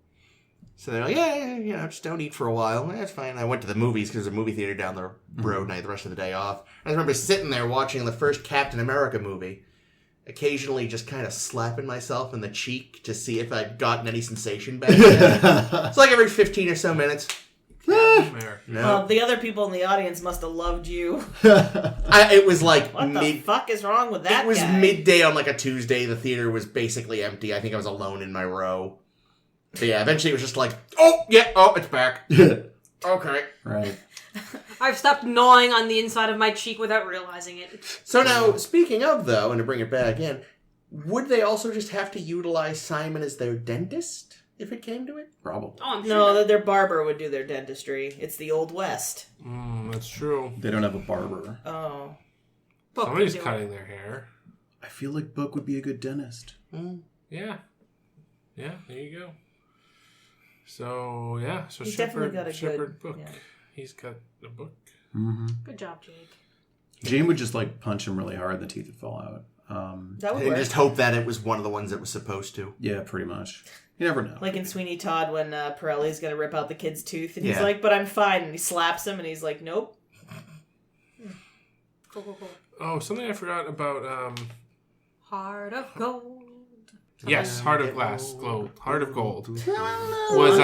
A: So they're like, yeah, just don't eat for a while. That's fine. I went to the movies because there's a movie theater down the road and I had the rest of the day off. I remember sitting there watching the first Captain America movie, occasionally just kind of slapping myself in the cheek to see if I'd gotten any sensation back then. It's like every 15 or so minutes.
D: There.
A: No.
C: Well, the other people in the audience must have loved you.
A: It was like
C: What the fuck is wrong with that
A: It was
C: guy?
A: midday on like a Tuesday. The theater was basically empty. I think I was alone in my row. But yeah, eventually it was just like, it's back. Okay.
E: Right.
B: I've stopped gnawing on the inside of my cheek without realizing it.
A: So now, speaking of though, and to bring it back in, would they also just have to utilize Simon as their dentist if it came to it?
E: Probably.
B: Oh, I'm sure.
C: No, their barber would do their dentistry. It's the Old West.
D: That's true.
E: They don't have a barber.
C: Oh.
B: Book
D: Somebody's
B: would do
D: cutting their hair.
E: I feel like Book would be a good dentist.
D: Yeah. Yeah, there you go. So, yeah. So
C: He's
D: Shepherd,
C: definitely got a
D: Shepherd
C: good-
D: book.
C: yeah.
D: He's got a book.
E: Mm-hmm.
B: it. Good job, Jake.
E: Jane would just like punch him really hard and the teeth would fall out.
C: That would
A: And
C: work.
A: just hope that it was one of the ones that was supposed to.
E: Yeah, pretty much. You never know.
C: Like in Sweeney Todd when Pirelli's going to rip out the kid's tooth. And he's
A: Yeah.
C: like, but I'm fine. And he slaps him and he's like, nope.
B: Cool.
D: Oh, something I forgot about.
B: Heart of gold.
D: Yes, Heart of Glass, Gold, Heart of Gold. Was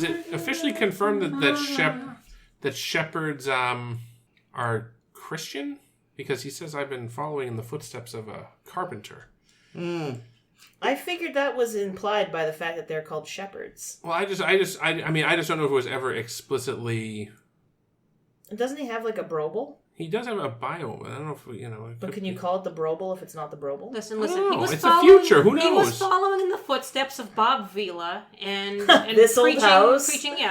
D: it officially confirmed that shepherds are Christian? Because he says I've been following in the footsteps of a carpenter.
C: I figured that was implied by the fact that they're called shepherds.
D: Well, I just don't know if it was ever explicitly.
C: And doesn't he have like a brobel?
D: He does have a bio, but I don't know if
C: But can you call it the brobel if it's not the brobel?
B: Listen.
D: don't
B: He
D: know.
B: was
D: It's the
B: following,
D: future. Who
B: He was
D: knows?
B: following in the footsteps of Bob Vila and
C: This old
B: preaching,
C: house?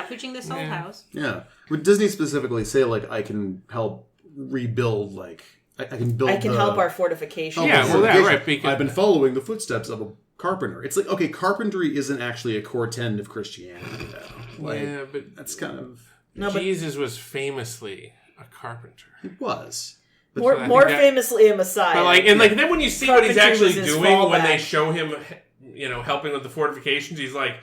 B: preaching this old house.
E: Yeah. But doesn't he specifically say, like, I can help rebuild, like, I can build
C: I can help our fortification.
D: Yeah, well, that, right, because-
E: I've been following the footsteps of a carpenter. It's like, okay, carpentry isn't actually a core tenet of Christianity, though. Like,
D: Yeah, but
E: that's kind of...
C: No, but
D: Jesus was famously a carpenter.
E: It was.
C: more
D: I think
C: more
D: that-
C: famously a Messiah.
D: But then when you see what he's
C: Carpentry
D: actually
C: was his
D: doing when
C: fallback.
D: they show him helping with the fortifications. He's like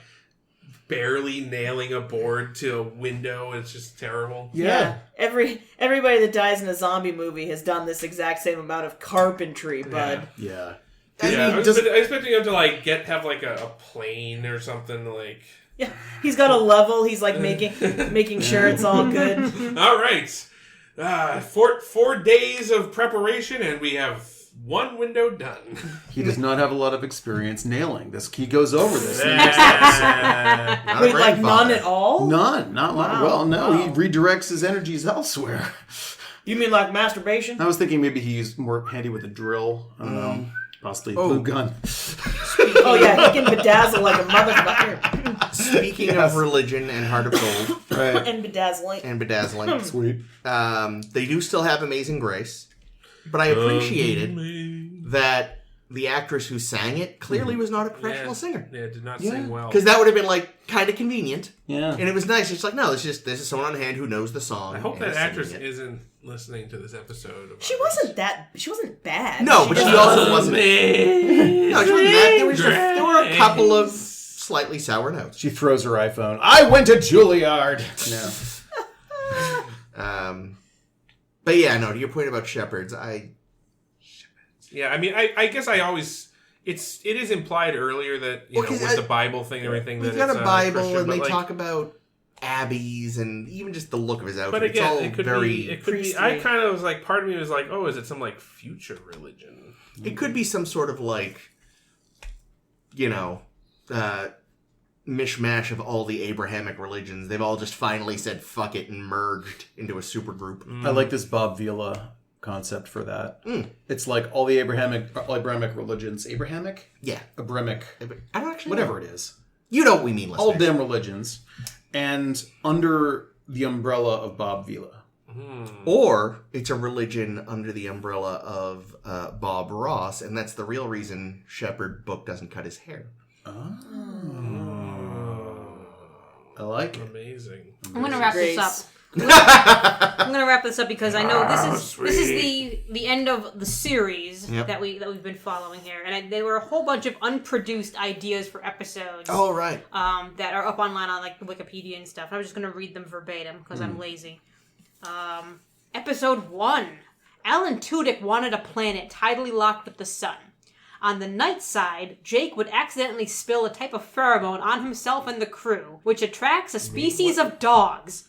D: barely nailing a board to a window. It's just terrible.
C: Yeah. Everybody that dies in a zombie movie has done this exact same amount of carpentry, bud.
E: Yeah.
D: I was expecting him to have a plane or something like.
C: Yeah, he's got a level. He's like making sure it's all good.
D: All right, 4 days of preparation, and we have one window done.
E: He does not have a lot of experience nailing this. He goes over this.
C: Wait, like none at all?
E: None, not much.
C: Wow.
E: Well, no,
C: Wow.
E: he redirects his energies elsewhere.
C: You mean like masturbation?
E: I was thinking maybe he's more handy with a drill. I don't know. Possibly a glue gun.
C: Oh yeah, he can bedazzle like a motherfucker.
A: Speaking of religion and Heart of Gold,
E: Right.
C: And bedazzling.
E: Sweet.
A: they do still have Amazing Grace, but I appreciated that the actress who sang it clearly was not a professional singer.
D: Yeah, did not sing well.
A: Because that would have been kind of convenient.
E: Yeah.
A: And it was nice. It's like, no, this is someone on hand who knows the song.
D: I hope
A: and
D: that
A: is
D: actress
A: singing it.
D: isn't listening to this episode. Of
C: She
D: ours.
C: wasn't bad.
A: No, but she also wasn't. No, she wasn't that. There were a couple of slightly sour notes.
E: She throws her iPhone. I went to Juilliard. No.
A: But yeah, no. To your point about shepherds,
D: Yeah, I mean, I guess I always it is implied earlier that with the Bible thing and everything
A: we've
D: that
A: got
D: it's
A: a Bible,
D: Christian,
A: and they
D: but,
A: talk about abbeys and even just the look of his outfit.
D: But again,
A: it's all
D: it could
A: very.
D: be. It could be. I kind of was like, part of me was like, oh, is it some future religion?
A: It could be some sort of mishmash of all the Abrahamic religions. They've all just finally said fuck it and merged into a super group.
E: I like this Bob Vila concept for that. It's like all the Abrahamic religions. Abrahamic?
A: Yeah.
E: Abrahamic.
A: I don't actually
E: Whatever
A: know.
E: it is.
A: You know what we mean, listeners.
E: All damn religions. And under the umbrella of Bob Vila.
A: Or it's a religion under the umbrella of Bob Ross, and that's the real reason Shepherd Book doesn't cut his hair.
E: Oh. I like it.
D: Amazing.
B: I'm gonna wrap this up.
C: Grace.
B: I'm gonna wrap this up because I know this is the end of the series that we've been following here, and there were a whole bunch of unproduced ideas for episodes.
A: Oh, right.
B: That are up online on the Wikipedia and stuff. And I'm just gonna read them verbatim because I'm lazy. Episode 1. Alan Tudyk wanted a planet tidally locked with the sun. On the night side, Jake would accidentally spill a type of pheromone on himself and the crew, which attracts a species of dogs.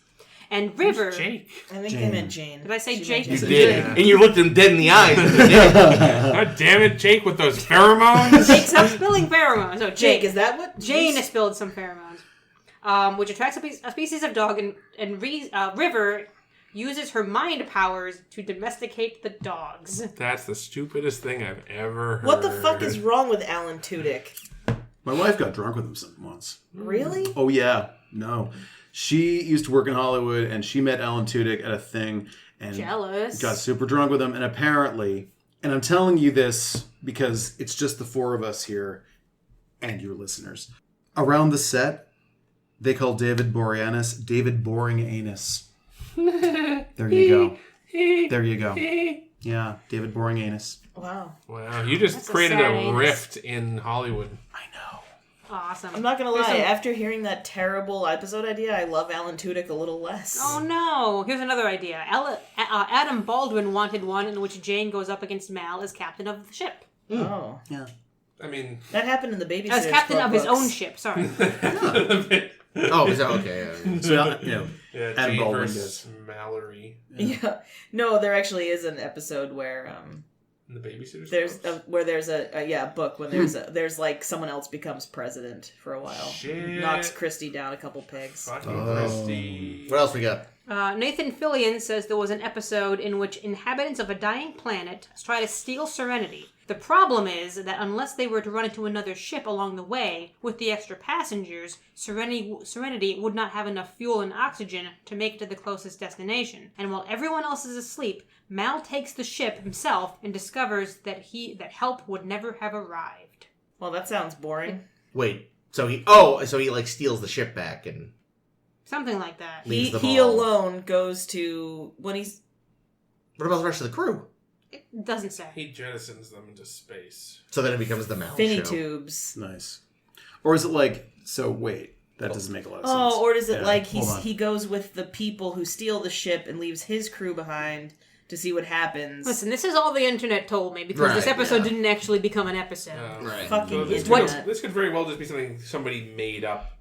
B: And River...
D: Jake.
C: I think they meant Jane.
B: Did I say
C: She
B: Jake?
C: meant
A: You
C: Jane.
A: did. And you looked him dead in the eyes. when you did.
D: God damn it, Jake, with those pheromones.
B: Jake, stop spilling pheromones. No,
C: Jake,
B: Jake.
C: is that what?
B: Jane has spilled some pheromones. Which attracts a species of dog, and River uses her mind powers to domesticate the dogs.
D: That's the stupidest thing I've ever heard.
C: What the fuck is wrong with Alan Tudyk?
E: My wife got drunk with him once.
C: Really?
E: Oh, yeah. No. She used to work in Hollywood, and she met Alan Tudyk at a thing. And
B: Jealous.
E: got super drunk with him. And apparently, and I'm telling you this because it's just the four of us here and your listeners. Around the set, they call David Boreanaz David Boring Anus. There you go. There you go. Yeah, David Boring Anus.
C: Wow.
D: Wow, you just
B: That's a
D: created
B: sad
D: a
B: anus.
D: rift in Hollywood.
E: I know.
B: Awesome.
C: I'm not gonna
B: There's
C: lie.
B: some-
C: After hearing that terrible episode idea, I love Alan Tudyk a little less.
B: Oh no! Here's another idea. Adam Baldwin wanted one in which Jane goes up against Mal as captain of the ship.
C: Oh.
E: Yeah.
D: I mean,
C: That happened in the Babysitter's
B: As captain of his
C: Club
B: own
C: books.
B: ship. Sorry.
A: Oh, is that okay?
E: So, you know,
D: yeah,
E: Adam
D: Jane
E: Baldwin
D: versus Mallory
C: Yeah. No, there actually is an episode where
D: in the Babysitter's
C: there's
D: Club.
C: where there's a book when there's like someone else becomes president for a while.
D: Shit.
C: Knocks Christie down a couple pegs.
D: Fucking Christy.
A: What else we got?
B: Nathan Fillion says there was an episode in which inhabitants of a dying planet try to steal Serenity. The problem is that unless they were to run into another ship along the way with the extra passengers, Serenity would not have enough fuel and oxygen to make it to the closest destination. And while everyone else is asleep, Mal takes the ship himself and discovers that help would never have arrived.
C: Well, that sounds boring.
A: Wait, so he steals the ship back and
B: Something like that.
A: leaves them
C: He
A: all.
C: alone goes to when he's
A: What about the rest of the crew?
B: It doesn't say.
D: He jettisons them into space.
A: So then it becomes the Mal
C: Finny
A: show.
C: tubes.
E: Nice. Or is it like, so wait, that doesn't make a lot of sense.
C: Oh, or is it
E: Yeah,
C: like
E: hold on.
C: he goes with the people who steal the ship and leaves his crew behind to see what happens?
B: Listen, this is all the internet told me because this
A: Right,
B: episode
A: yeah.
B: didn't actually become an episode.
A: Right.
C: Fucking
D: this,
C: internet.
D: this could very well just be something somebody made up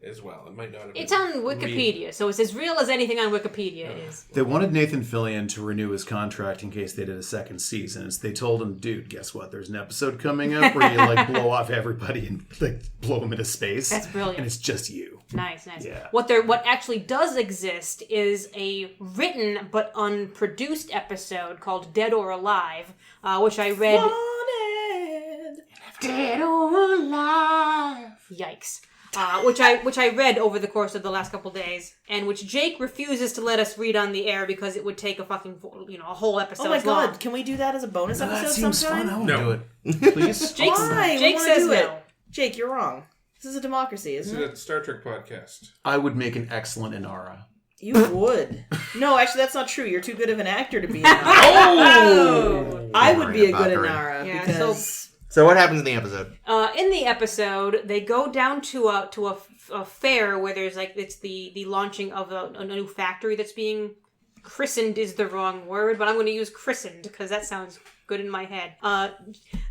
D: as well. It might not have been
B: It's on Wikipedia, so it's as real as anything on Wikipedia is.
E: They wanted Nathan Fillion to renew his contract in case they did a second season. They told him, dude, guess what? There's an episode coming up where you like blow off everybody and like blow them into space.
B: That's brilliant.
E: And it's just you.
B: Nice.
E: Yeah.
B: What actually does exist is a written but unproduced episode called Dead or Alive, which I read.
C: Wanted.
B: Dead or Alive. Yikes. Which I read over the course of the last couple days, and which Jake refuses to let us read on the air because it would take a fucking a whole episode.
C: Oh my god,
B: long.
C: can we do that as a bonus
E: No,
C: episode
E: that seems
C: sometime?
E: fun. I want
D: No.
E: to do it. Please?
C: Why?
B: Jake
C: We wanna
B: says
C: do it.
B: no.
C: Jake, you're wrong. This is a democracy,
D: This
C: isn't
D: is
C: it?
D: a Star Trek podcast.
E: I would make an excellent Inara.
C: You would. No, actually, that's not true. You're too good of an actor to be Inara.
B: Oh!
C: I would be a
A: Don't
C: good
A: worry
C: Inara
A: about
B: Yeah,
C: because...
A: So what happens in the episode?
B: In the episode, they go down to a fair where there's like it's the launching of a new factory that's being christened is the wrong word, but I'm going to use christened because that sounds good in my head.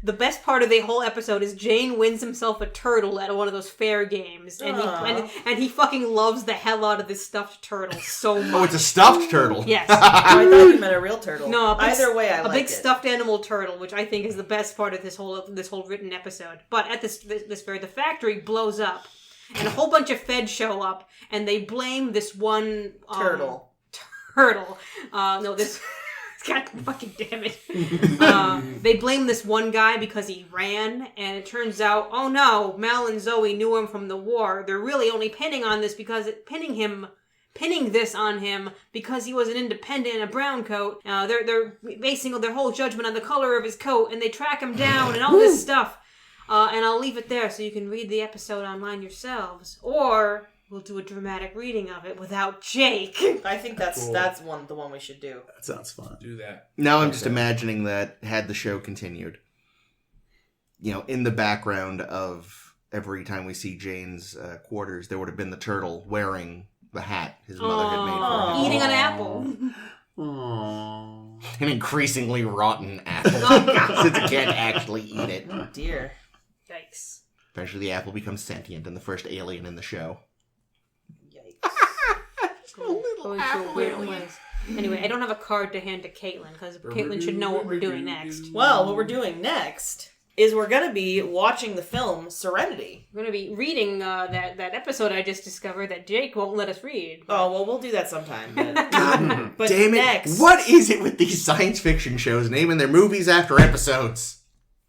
B: The best part of the whole episode is Jane wins himself a turtle at one of those fair games, and and he fucking loves the hell out of this stuffed turtle so much.
A: Oh, it's a stuffed turtle.
B: Yes.
C: Oh, I thought you meant a real turtle.
B: No,
C: Either way, I like
B: a big
C: it.
B: stuffed animal turtle, which I think is the best part of this whole written episode. But at this fair, the factory blows up, and a whole bunch of feds show up, and they blame this one
C: Turtle.
B: No, this. God fucking damn it. They blame this one guy because he ran, and it turns out, oh no, Mal and Zoe knew him from the war. They're really only pinning this on him because he was an independent in a brown coat. They're basing their whole judgment on the color of his coat, and they track him down and all this stuff. And I'll leave it there so you can read the episode online yourselves, or we'll do a dramatic reading of it without Jake.
C: I think that's
D: Cool.
C: the one we should do.
E: That sounds fun.
D: Do that.
A: Now I'm just imagining that had the show continued, in the background of every time we see Jane's quarters, there would have been the turtle wearing the hat his mother had made for him.
B: Eating an apple.
E: Aww.
A: An increasingly rotten apple. Since it can't actually eat it.
C: Oh dear.
B: Yikes.
A: Eventually the apple becomes sentient and the first alien in the show.
C: Yikes.
B: Going through a weird place. Anyway, I don't have a card to hand to Caitlin because Caitlin should know what we're doing next.
C: Well, what we're doing next is we're going to be watching the film Serenity.
B: We're going to be reading that episode I just discovered that Jake won't let us read.
C: Oh, well, we'll do that sometime. But,
A: God
C: but
A: damn it.
C: next...
A: What is it with these science fiction shows naming their movies after episodes?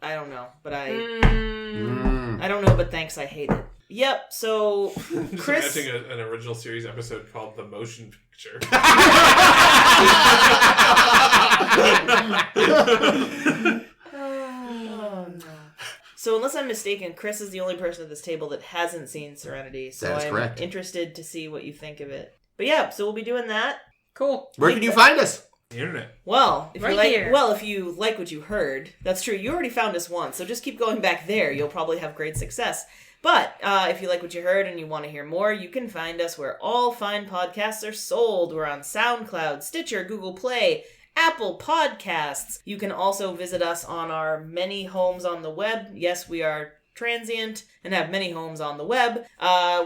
C: I don't know, but
E: Mm.
C: I don't know, but thanks, I hate it. Yep, so
D: Just
C: Chris...
D: imagining an original series episode called The Motion Picture.
C: Oh, no. So unless I'm mistaken, Chris is the only person at this table that hasn't seen Serenity, so
A: That is
C: I'm
A: correct.
C: interested to see what you think of it. But yeah, so we'll be doing that.
B: Cool.
A: Where can you find us?
D: The internet.
C: Well, if
B: Right
C: you like,
B: here.
C: well, if you like what you heard, that's true. You already found us once, so just keep going back there. You'll probably have great success. But if you like what you heard and you want to hear more, you can find us where all fine podcasts are sold. We're on SoundCloud, Stitcher, Google Play, Apple Podcasts. You can also visit us on our many homes on the web. Yes, we are transient and have many homes on the web.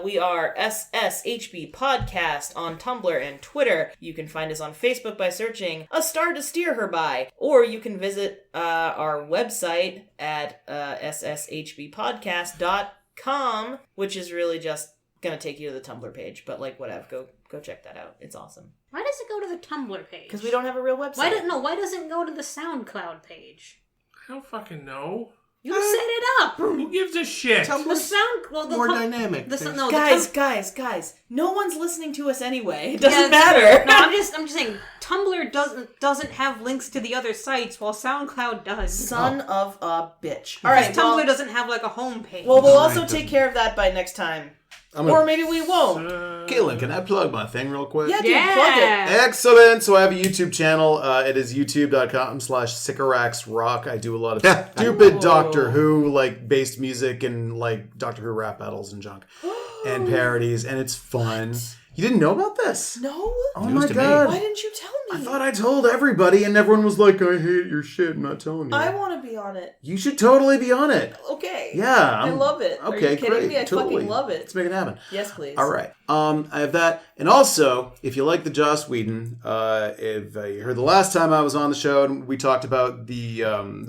C: We are SSHB Podcast on Tumblr and Twitter. You can find us on Facebook by searching A Star to Steer Her By, or you can visit our website at sshbpodcast.com, which is really just gonna take you to the Tumblr page, but like whatever, go check that out. It's awesome.
B: Why does it go to the Tumblr page?
C: Because we don't have a real website.
B: Why doesn't it go to the SoundCloud page?
D: I don't fucking know.
B: You set it up.
D: Who gives a shit?
B: The sound. Well, the
A: More
B: tum-
A: dynamic.
B: The,
A: There's-
B: no,
C: Guys, no one's listening to us anyway. It doesn't
B: Yeah,
C: matter.
B: No, I'm just saying. Tumblr doesn't have links to the other sites, while SoundCloud does.
C: Son of a bitch.
B: All
C: All
B: right,
C: right,
B: Tumblr
C: well,
B: doesn't have like a home page.
C: we'll also
A: Right,
C: take care of that by next time. Or maybe we won't.
E: Caitlin, can I plug my thing real quick?
C: Yeah, dude, plug it.
E: Excellent. So I have a YouTube channel. It is youtube.com/sycoraxrock. I do a lot of stupid Doctor Who, based music and Doctor Who rap battles and junk and parodies, and it's fun. You didn't know about this?
C: No.
E: Oh my god.
C: Why didn't you tell me?
E: I thought I told everybody, and everyone was like, I hate your shit. I'm not telling you.
C: I want to be on it.
E: You should totally be on it.
C: Okay.
E: Yeah.
C: I love it.
E: Okay,
C: Are you kidding
E: great.
C: me? I
E: totally.
C: fucking love it.
E: Let's make it happen.
C: Yes, please.
E: All right. I have that. And also, if you like the Joss Whedon, if you heard the last time I was on the show and we talked about the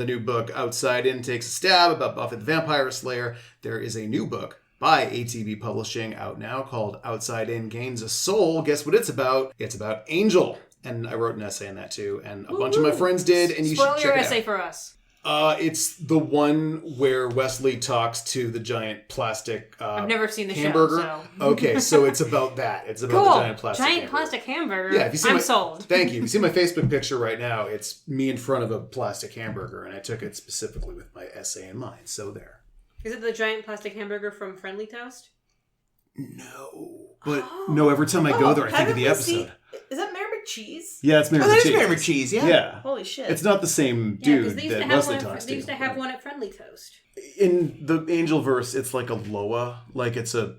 E: new book, Outside In Takes a Stab, about Buffy the Vampire Slayer, there is a new book by ATB Publishing out now called Outside In Gains a Soul. Guess what it's about? It's about Angel. And I wrote an essay on that too. And a bunch of my friends did. And you should check it out.
B: Spoil your essay for us.
E: It's the one where Wesley talks to the giant plastic
B: I've never seen the
E: hamburger.
B: show, so.
E: Okay, so it's about that. It's about
B: Cool.
E: the giant plastic hamburger.
B: Plastic hamburger.
E: Yeah, if you see
B: I'm sold.
E: Thank you. If you see my Facebook picture right now, it's me in front of a plastic hamburger, and I took it specifically with my essay in mind. So there.
B: Is it the giant plastic hamburger from Friendly Toast?
E: No. But no, every time I go there, I think of the episode.
C: Is that Mayor McCheese?
E: Yeah, it's Mayor
A: that is
E: McCheese.
A: Mayor McCheese, yeah.
E: Yeah.
C: Holy shit.
E: It's not the same
B: Yeah,
E: dude
B: because they used to
E: that
B: have
E: Wesley
B: one.
E: talks
B: They used to
E: to.
B: have one at Friendly Toast.
E: In the Angel verse, it's like a Loa, it's a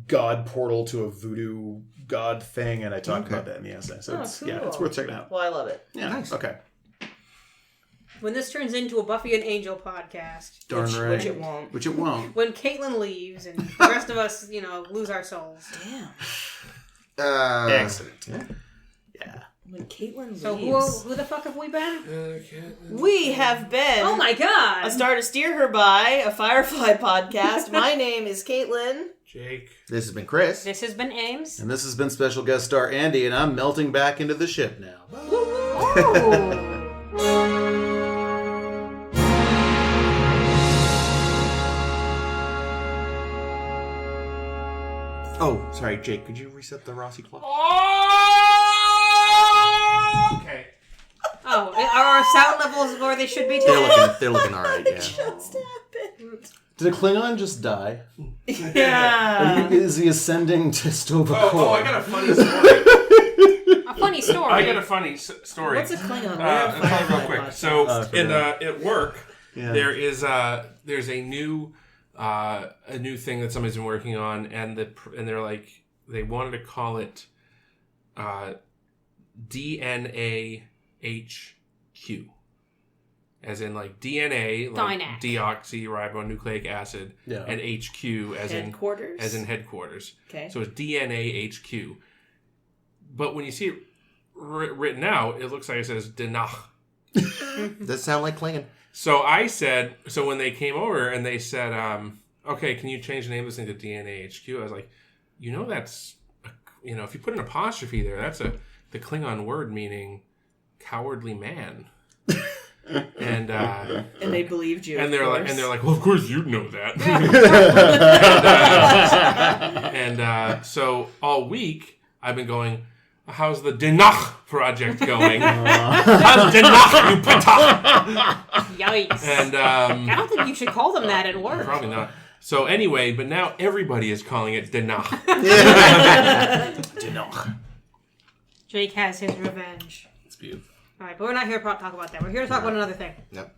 E: god portal to a voodoo god thing, and I talk about that in the essay. So it's worth checking out.
C: Well, I love it.
E: Yeah,
A: Nice.
E: Okay.
B: When this turns into a Buffy and Angel podcast,
E: Darn right.
C: Which it won't.
E: Which it won't.
B: when Caitlin leaves and the rest of us, lose our souls.
C: Damn.
E: Excellent.
A: Yeah.
C: When Caitlin leaves.
B: So who the fuck have we been?
C: We have been.
B: Oh my god!
C: A Star to Steer Her By, a Firefly podcast. My name is Caitlin.
D: Jake.
A: This has been Chris.
B: This has been Ames.
E: And this has been special guest star Andy, and I'm melting back into the ship now.
B: Oh.
A: Oh, sorry, Jake. Could you reset the Rossi clock?
D: Oh! Okay.
B: Oh, are our sound levels where they should be today?
A: They're looking all right. Yeah.
C: Just happened.
E: Did a Klingon just die?
C: Yeah.
E: Is he ascending to Stova
D: Oh, I got a funny story.
B: A funny story.
D: I got a funny story.
C: What's a Klingon?
D: I'll tell you real quick. So, at work,
E: Yeah.
D: there's a new thing that somebody's been working on, and they're like, they wanted to call it DNA HQ, as in DNA,
B: Dynac.
D: deoxyribonucleic acid, and HQ as
C: Headquarters?
D: in headquarters.
C: Okay.
D: So it's DNA HQ. But when you see it written out, it looks like it says Denach.
A: Does sound like Klingon?
D: So when they came over and they said, okay, can you change the name of this thing to DNA HQ? I was like, that's, if you put an apostrophe there, that's the Klingon word meaning cowardly man. And
C: they believed you.
D: And they're like, well, of course you'd know that. So all week I've been going, how's the Denach project going? How's Denach, you patah?
B: Yikes.
D: And
B: I don't think you should call them that at work.
D: probably not. So anyway, but now everybody is calling it Denach.
E: Denach.
B: Jake has his revenge.
E: It's beautiful.
B: All right, but we're not here to talk about that. We're here to talk about another thing.
A: Yep.